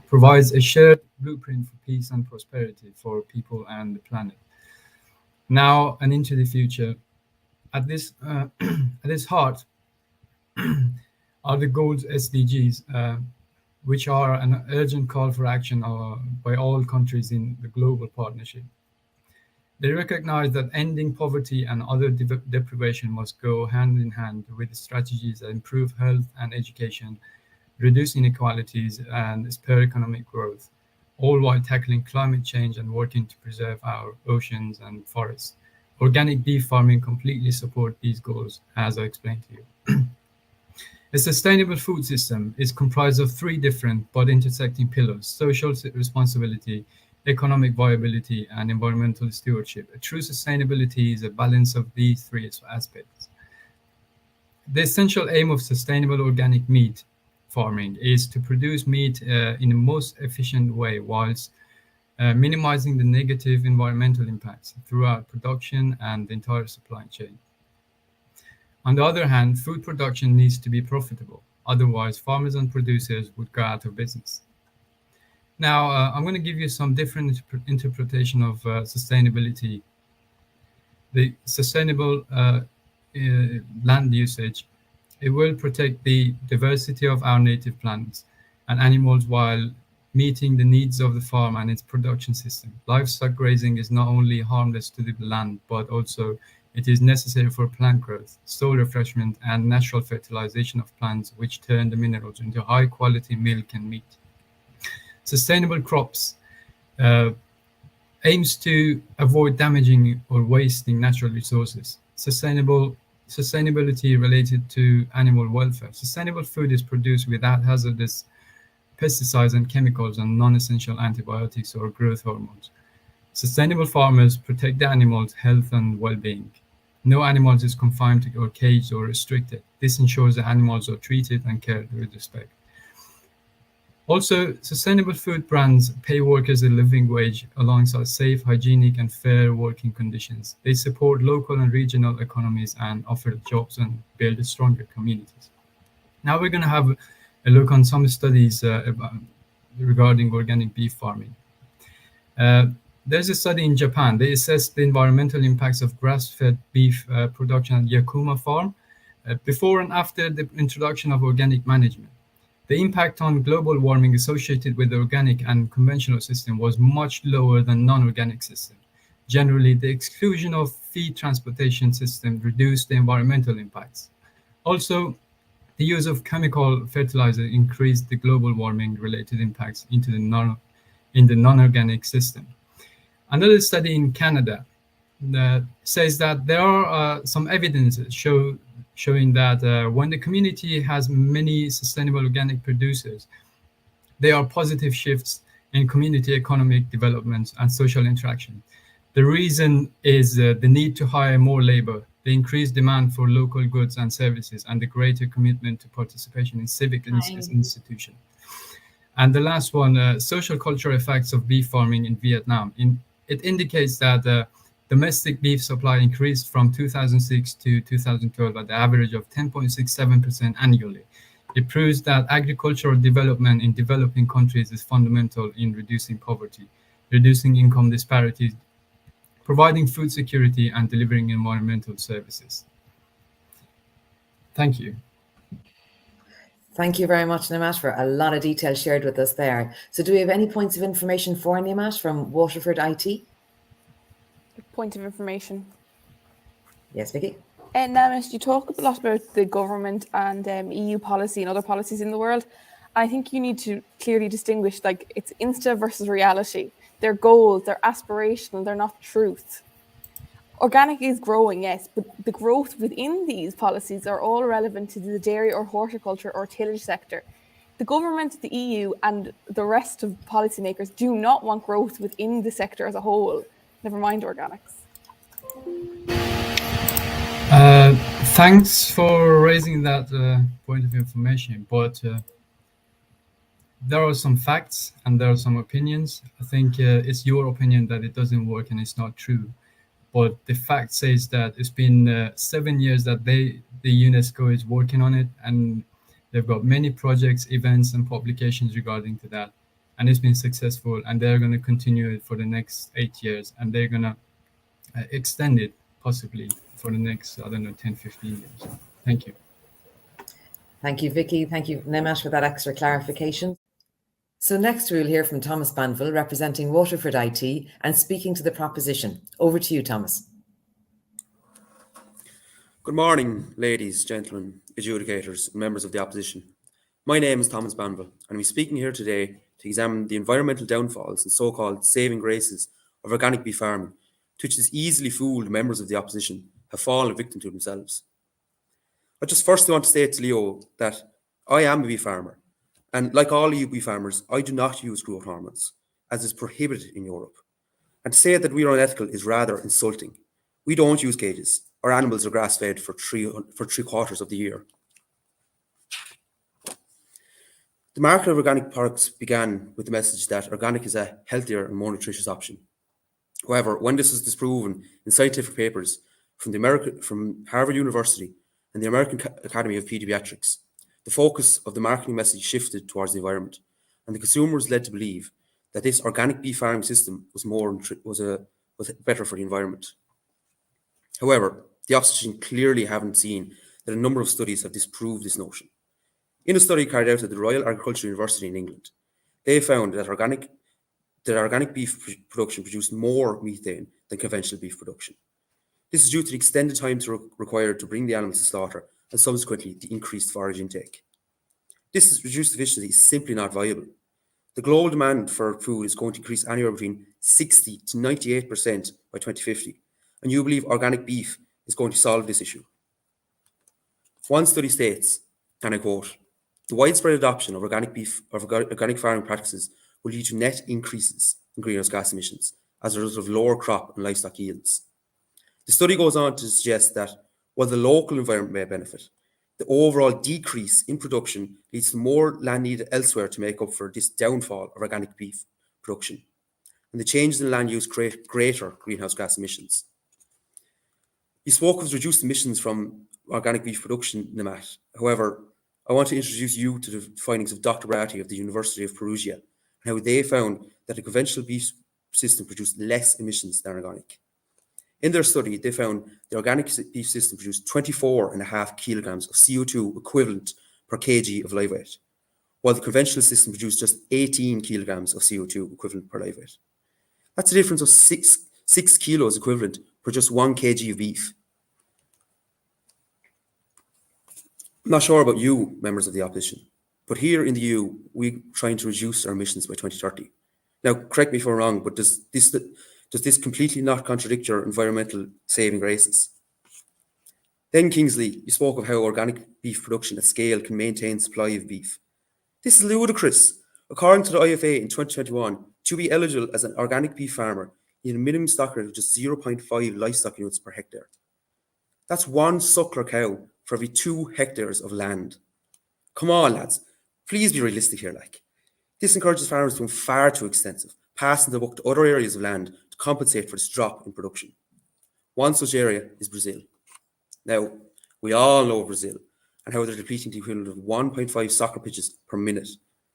provides a shared blueprint for peace and prosperity for people and the planet. Now and into the future, at this heart are the goals SDGs, which are an urgent call for action by all countries in the global partnership. They recognize that ending poverty and other deprivation must go hand in hand with strategies that improve health and education, reduce inequalities, and spur economic growth, all while tackling climate change and working to preserve our oceans and forests. Organic beef farming completely supports these goals, as I explained to you. A sustainable food system is comprised of three different but intersecting pillars: social responsibility, economic viability, and environmental stewardship. A true sustainability is a balance of these three aspects. The essential aim of sustainable organic meat farming is to produce meat in the most efficient way, whilst minimizing the negative environmental impacts throughout production and the entire supply chain. On the other hand, food production needs to be profitable. Otherwise, farmers and producers would go out of business. Now, I'm going to give you some different interpretation of sustainability. The sustainable land usage, it will protect the diversity of our native plants and animals while meeting the needs of the farm and its production system. Livestock grazing is not only harmless to the land, but also it is necessary for plant growth, soil refreshment, and natural fertilization of plants, which turn the minerals into high-quality milk and meat. Sustainable crops aims to avoid damaging or wasting natural resources. Sustainability related to animal welfare. Sustainable food is produced without hazardous pesticides and chemicals and non-essential antibiotics or growth hormones. Sustainable farmers protect the animals' health and well-being. No animals is confined or caged or restricted. This ensures that animals are treated and cared with respect. Also, sustainable food brands pay workers a living wage alongside safe, hygienic, and fair working conditions. They support local and regional economies and offer jobs and build stronger communities. Now we're going to have a look on some studies regarding organic beef farming. There's a study in Japan. They assessed the environmental impacts of grass-fed beef production at Yakuma farm before and after the introduction of organic management. The impact on global warming associated with the organic and conventional system was much lower than non-organic system. Generally, the exclusion of feed transportation system reduced the environmental impacts. Also, the use of chemical fertilizer increased the global warming related impacts in the non-organic system. Another study in Canada says that there are some evidence showing that when the community has many sustainable organic producers, there are positive shifts in community economic development and social interaction. The reason is the need to hire more labor, the increased demand for local goods and services, and the greater commitment to participation in civic institutions. And the last one, social cultural effects of beef farming in Vietnam. It indicates that domestic beef supply increased from 2006 to 2012 at the average of 10.67% annually. It proves that agricultural development in developing countries is fundamental in reducing poverty, reducing income disparities, providing food security, and delivering environmental services. Thank you. Thank you very much, Nimesh, for a lot of detail shared with us there. So do we have any points of information for Nimesh from Waterford IT? Point of information. Yes, Vicky? Nimesh, you talk a lot about the government and EU policy and other policies in the world. I think you need to clearly distinguish, like, it's Insta versus reality. They're goals, they're aspirational, they're not truth. Organic is growing, yes, but the growth within these policies are all relevant to the dairy or horticulture or tillage sector. The government, the EU, and the rest of policymakers do not want growth within the sector as a whole, never mind organics. Thanks for raising that point of information, but there are some facts and there are some opinions. I think it's your opinion that it doesn't work and it's not true. But the fact says that it's been 7 years that the UNESCO is working on it, and they've got many projects, events, and publications regarding to that. And it's been successful, and they're going to continue it for the next 8 years, and they're going to extend it possibly for the next, 10, 15 years. Thank you. Thank you, Vicky. Thank you, Nimesh, for that extra clarification. So next we'll hear from Thomas Banville, representing Waterford IT and speaking to the proposition. Over to you, Thomas. Good morning, ladies, gentlemen, adjudicators, and members of the opposition. My name is Thomas Banville, and I'm speaking here today to examine the environmental downfalls and so-called saving graces of organic beef farming, to which this easily fooled members of the opposition have fallen victim to themselves. I just firstly want to say to Leo that I am a beef farmer, and like all EU beef farmers, I do not use growth hormones, as is prohibited in Europe. And to say that we are unethical is rather insulting. We don't use cages. Our animals are grass-fed for three quarters of the year. The market of organic products began with the message that organic is a healthier and more nutritious option. However, when this was disproven in scientific papers from Harvard University and the American Academy of Pediatrics, the focus of the marketing message shifted towards the environment, and the consumer was led to believe that this organic beef farming system was better for the environment. However, the opposition clearly haven't seen that a number of studies have disproved this notion. In a study carried out at the Royal Agricultural University in England, they found that organic beef production produced more methane than conventional beef production. This is due to the extended time required to bring the animals to slaughter and subsequently the increased forage intake. This reduced efficiency is simply not viable. The global demand for food is going to increase anywhere between 60 to 98% by 2050, and you believe organic beef is going to solve this issue. One study states, and I quote, "The widespread adoption of organic farming practices will lead to net increases in greenhouse gas emissions as a result of lower crop and livestock yields. The study goes on to suggest that while the local environment may benefit, the overall decrease in production leads to more land needed elsewhere to make up for this downfall of organic beef production. And the changes in land use create greater greenhouse gas emissions. You spoke of reduced emissions from organic beef production, Namat. However, I want to introduce you to the findings of Dr. Bratti of the University of Perugia and how they found that the conventional beef system produced less emissions than organic. In their study, they found the organic beef system produced 24.5 kilograms of CO2 equivalent per kg of live weight, while the conventional system produced just 18 kilograms of CO2 equivalent per live weight. That's a difference of 6 kilos equivalent per just 1 kg of beef. I'm not sure about you, members of the opposition, but here in the EU, we're trying to reduce our emissions by 2030. Now, correct me if I'm wrong, but does this completely not contradict your environmental saving races? Then, Kingsley, you spoke of how organic beef production at scale can maintain supply of beef. This is ludicrous. According to the IFA in 2021, to be eligible as an organic beef farmer, you need a minimum stock rate of just 0.5 livestock units per hectare. That's one suckler cow for every 2 hectares of land. Come on, lads. Please be realistic here, like. This encourages farmers to go far too extensive, passing the buck to other areas of land to compensate for this drop in production. One such area is Brazil. Now, we all know Brazil and how they're depleting the equivalent of 1.5 soccer pitches per minute.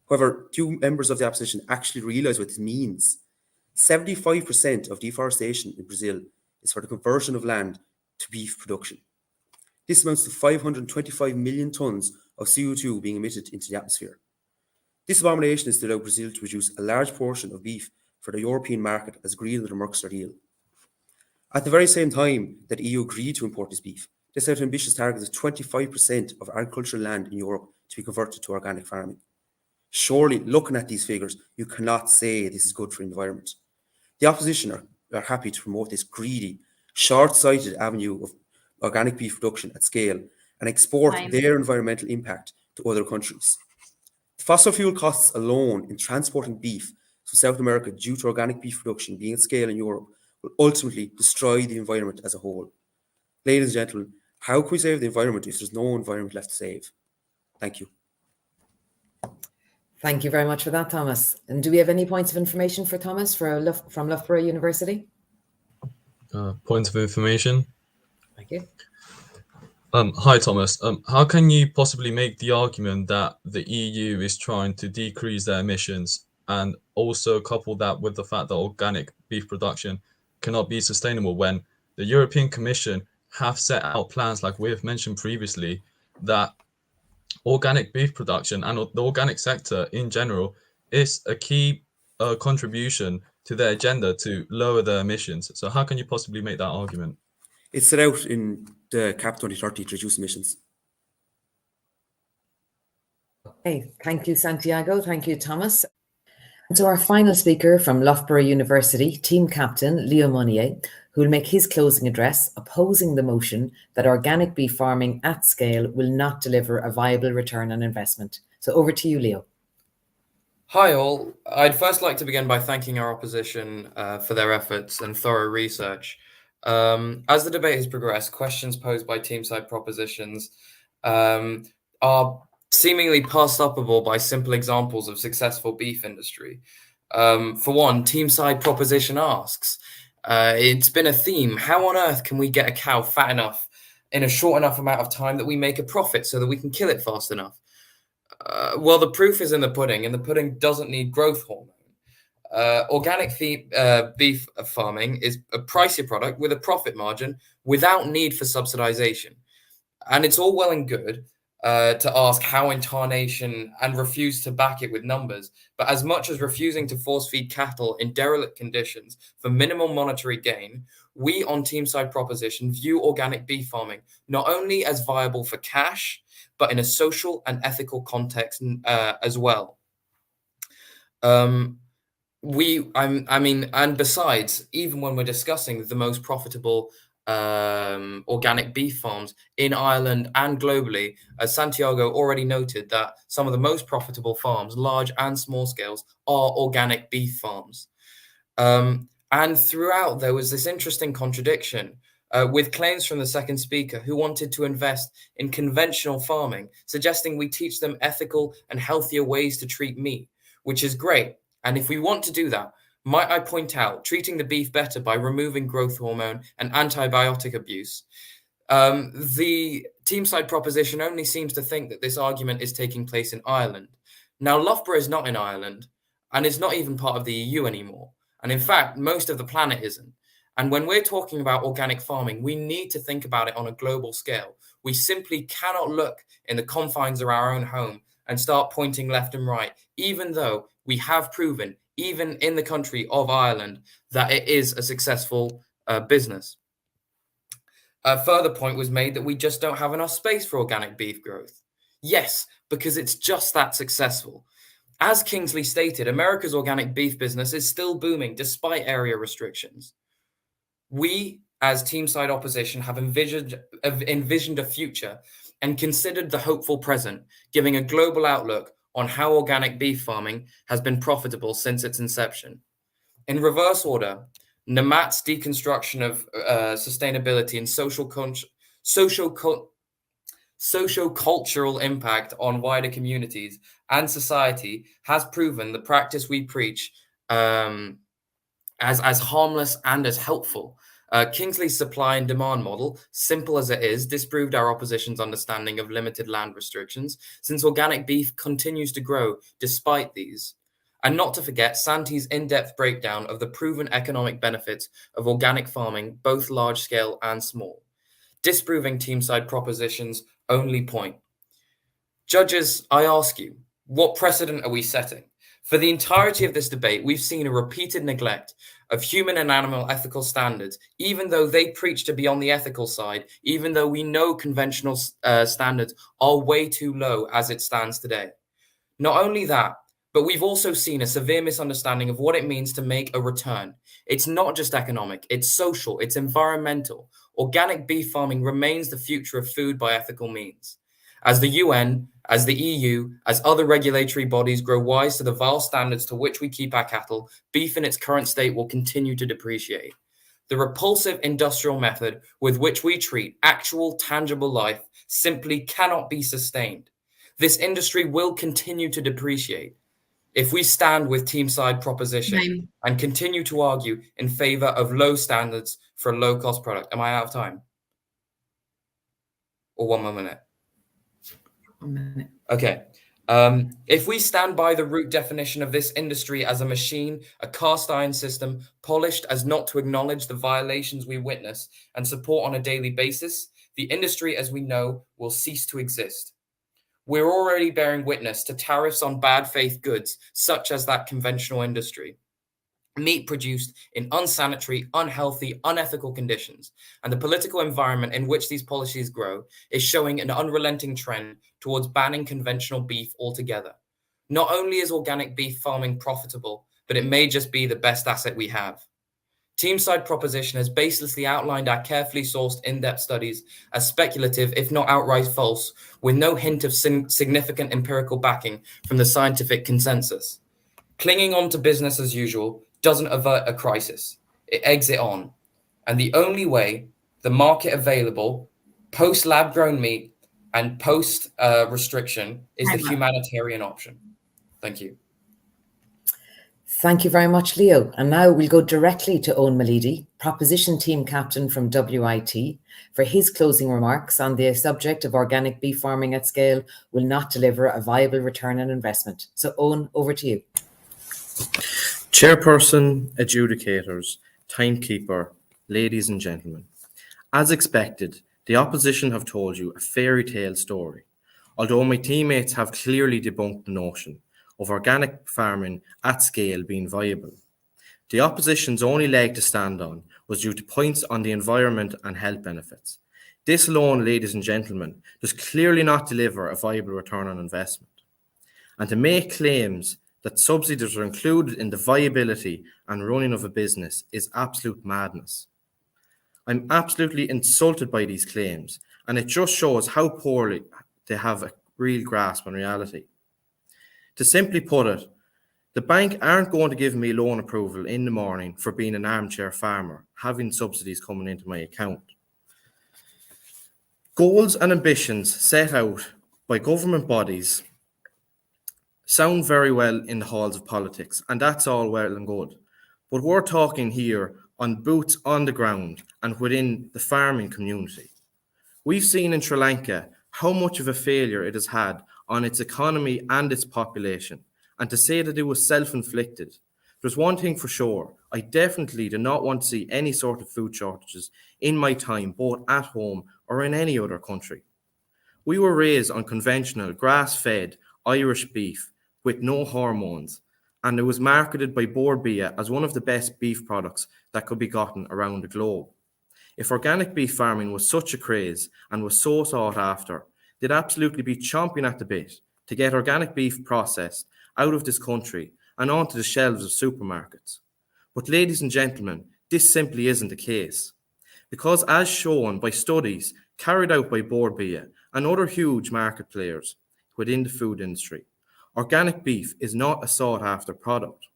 However, do members of the opposition actually realise what this means? 75% of deforestation in Brazil is for the conversion of land to beef production. This amounts to 525 million tonnes of CO2 being emitted into the atmosphere. This abomination is to allow Brazil to produce a large portion of beef for the European market as agreed under the Mercosur deal. At the very same time that EU agreed to import this beef, they set ambitious targets of 25% of agricultural land in Europe to be converted to organic farming. Surely, looking at these figures, you cannot say this is good for the environment. The opposition are happy to promote this greedy, short-sighted avenue of organic beef production at scale and export their environmental impact to other countries. Fossil fuel costs alone in transporting beef to South America due to organic beef production being at scale in Europe will ultimately destroy the environment as a whole. Ladies and gentlemen, how can we save the environment if there's no environment left to save? Thank you. Thank you very much for that, Thomas. And do we have any points of information for Thomas from Loughborough University? Points of information. Thank you. Hi, Thomas. How can you possibly make the argument that the EU is trying to decrease their emissions and also couple that with the fact that organic beef production cannot be sustainable when the European Commission have set out plans, like we have mentioned previously, that organic beef production and the organic sector in general is a key contribution to their agenda to lower their emissions. So how can you possibly make that argument? It's set out in the CAP 2030 to reduce emissions. Okay, thank you, Santiago. Thank you, Thomas. And so our final speaker from Loughborough University, team captain Leo Monnier, who will make his closing address opposing the motion that organic beef farming at scale will not deliver a viable return on investment. So over to you, Leo. Hi all. I'd first like to begin by thanking our opposition for their efforts and thorough research. As the debate has progressed, questions posed by team-side propositions are seemingly passed upable by simple examples of successful beef industry. For one, team-side proposition asks, it's been a theme, how on earth can we get a cow fat enough in a short enough amount of time that we make a profit so that we can kill it fast enough? Well, the proof is in the pudding, and the pudding doesn't need growth hormone. Organic beef farming is a pricier product with a profit margin without need for subsidization. And it's all well and good to ask how in tarnation and refuse to back it with numbers. But as much as refusing to force feed cattle in derelict conditions for minimal monetary gain, we on team-side proposition view organic beef farming not only as viable for cash, but in a social and ethical context as well. And besides, even when we're discussing the most profitable organic beef farms in Ireland and globally, as Santiago already noted, that some of the most profitable farms, large and small scales, are organic beef farms. And throughout, there was this interesting contradiction with claims from the second speaker who wanted to invest in conventional farming, suggesting we teach them ethical and healthier ways to treat meat, which is great. And if we want to do that, might I point out treating the beef better by removing growth hormone and antibiotic abuse? The team-side proposition only seems to think that this argument is taking place in Ireland. Now, Loughborough is not in Ireland, and it's not even part of the EU anymore. And in fact, most of the planet isn't. And when we're talking about organic farming, we need to think about it on a global scale. We simply cannot look in the confines of our own home and start pointing left and right, even though we have proven, even in the country of Ireland, that it is a successful business. A further point was made that we just don't have enough space for organic beef growth. Yes, because it's just that successful. As Kingsley stated, America's organic beef business is still booming despite area restrictions. We, as team-side opposition, have envisioned a future and considered the hopeful present, giving a global outlook on how organic beef farming has been profitable since its inception. In reverse order, Namat's deconstruction of sustainability and socio-cultural impact on wider communities and society has proven the practice we preach as harmless and as helpful. Kingsley's supply and demand model, simple as it is, disproved our opposition's understanding of limited land restrictions, since organic beef continues to grow despite these. And not to forget Santi's in-depth breakdown of the proven economic benefits of organic farming, both large-scale and small, disproving team-side propositions' only point. Judges, I ask you, what precedent are we setting? For the entirety of this debate, we've seen a repeated neglect of human and animal ethical standards, even though they preach to be on the ethical side, even though we know conventional standards are way too low as it stands today. Not only that, but we've also seen a severe misunderstanding of what it means to make a return. It's not just economic, it's social, it's environmental. Organic beef farming remains the future of food by ethical means. As the UN, as the EU, as other regulatory bodies grow wise to the vile standards to which we keep our cattle, beef in its current state will continue to depreciate. The repulsive industrial method with which we treat actual, tangible life simply cannot be sustained. This industry will continue to depreciate. If we stand with team-side proposition and continue to argue in favor of low standards for a low-cost product. Am I out of time? Or 1 more minute? 1 minute. Okay. If we stand by the root definition of this industry as a machine, a cast iron system, polished as not to acknowledge the violations we witness and support on a daily basis, the industry as we know will cease to exist. We're already bearing witness to tariffs on bad faith goods, such as that conventional industry. Meat produced in unsanitary, unhealthy, unethical conditions, and the political environment in which these policies grow is showing an unrelenting trend towards banning conventional beef altogether. Not only is organic beef farming profitable, but it may just be the best asset we have. Team-side proposition has baselessly outlined our carefully sourced in-depth studies as speculative, if not outright false, with no hint of significant empirical backing from the scientific consensus. Clinging on to business as usual doesn't avert a crisis. It eggs it on. And the only way the market available, post-lab grown meat and post-restriction is the humanitarian option. Thank you. Thank you very much, Leo. And now we'll go directly to Owen Malidi, Proposition Team Captain from WIT, for his closing remarks on the subject of organic beef farming at scale will not deliver a viable return on investment. So Owen, over to you. Chairperson, adjudicators, timekeeper, ladies and gentlemen. As expected, the opposition have told you a fairy tale story, although my teammates have clearly debunked the notion of organic farming at scale being viable. The opposition's only leg to stand on was due to points on the environment and health benefits. This alone, ladies and gentlemen, does clearly not deliver a viable return on investment. And to make claims that subsidies are included in the viability and running of a business is absolute madness. I'm absolutely insulted by these claims, and it just shows how poorly they have a real grasp on reality. To simply put it, the bank aren't going to give me loan approval in the morning for being an armchair farmer, having subsidies coming into my account. Goals and ambitions set out by government bodies sound very well in the halls of politics, and that's all well and good. But we're talking here on boots on the ground and within the farming community. We've seen in Sri Lanka how much of a failure it has had on its economy and its population, and to say that it was self-inflicted. There's one thing for sure, I definitely do not want to see any sort of food shortages in my time, both at home or in any other country. We were raised on conventional, grass-fed Irish beef with no hormones, and it was marketed by Bord Bia as one of the best beef products that could be gotten around the globe. If organic beef farming was such a craze and was so sought after, they'd absolutely be chomping at the bit to get organic beef processed out of this country and onto the shelves of supermarkets. But ladies and gentlemen, this simply isn't the case. Because as shown by studies carried out by Bord Bia and other huge market players within the food industry, organic beef is not a sought after product.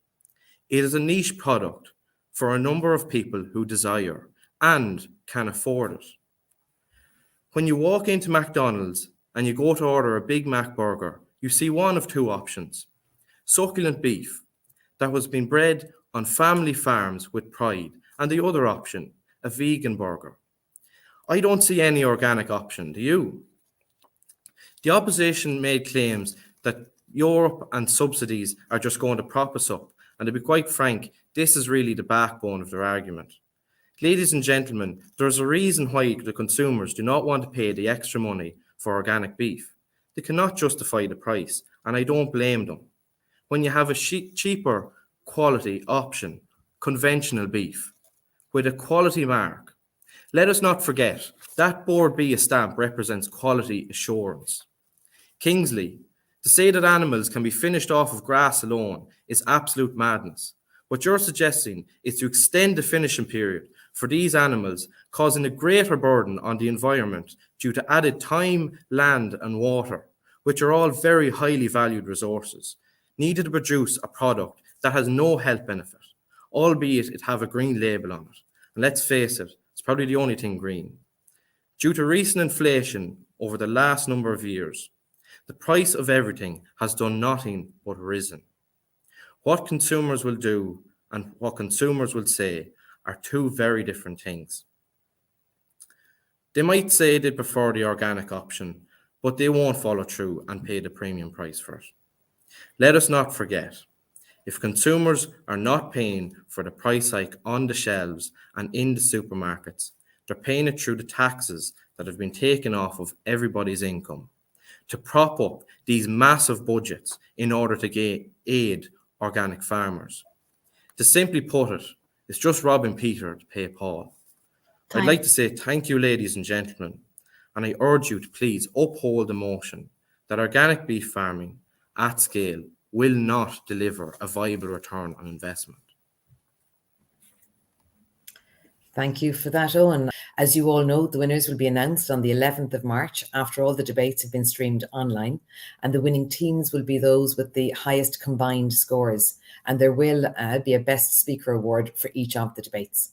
It is a niche product for a number of people who desire and can afford it. When you walk into McDonald's and you go to order a Big Mac burger, you see one of two options. Succulent beef that has been bred on family farms with pride, and the other option, a vegan burger. I don't see any organic option, do you? The opposition made claims that Europe and subsidies are just going to prop us up, and to be quite frank, this is really the backbone of their argument. Ladies and gentlemen, there's a reason why the consumers do not want to pay the extra money for organic beef. They cannot justify the price, and I don't blame them. When you have a cheaper quality option, conventional beef, with a quality mark, let us not forget that Bord Bia stamp represents quality assurance. Kingsley, to say that animals can be finished off of grass alone is absolute madness. What you're suggesting is to extend the finishing period for these animals, causing a greater burden on the environment due to added time, land, and water, which are all very highly valued resources, needed to produce a product that has no health benefit, albeit it have a green label on it. And let's face it, it's probably the only thing green. Due to recent inflation over the last number of years, the price of everything has done nothing but risen. What consumers will do and what consumers will say are two very different things. They might say they prefer the organic option, but they won't follow through and pay the premium price for it. Let us not forget, if consumers are not paying for the price hike on the shelves and in the supermarkets, they're paying it through the taxes that have been taken off of everybody's income to prop up these massive budgets in order to aid organic farmers. To simply put it, it's just robbing Peter to pay Paul. I'd like to say thank you, ladies and gentlemen, and I urge you to please uphold the motion that organic beef farming at scale will not deliver a viable return on investment. Thank you for that, Owen. As you all know, the winners will be announced on the 11th of March after all the debates have been streamed online, and the winning teams will be those with the highest combined scores, and there will be a Best Speaker award for each of the debates.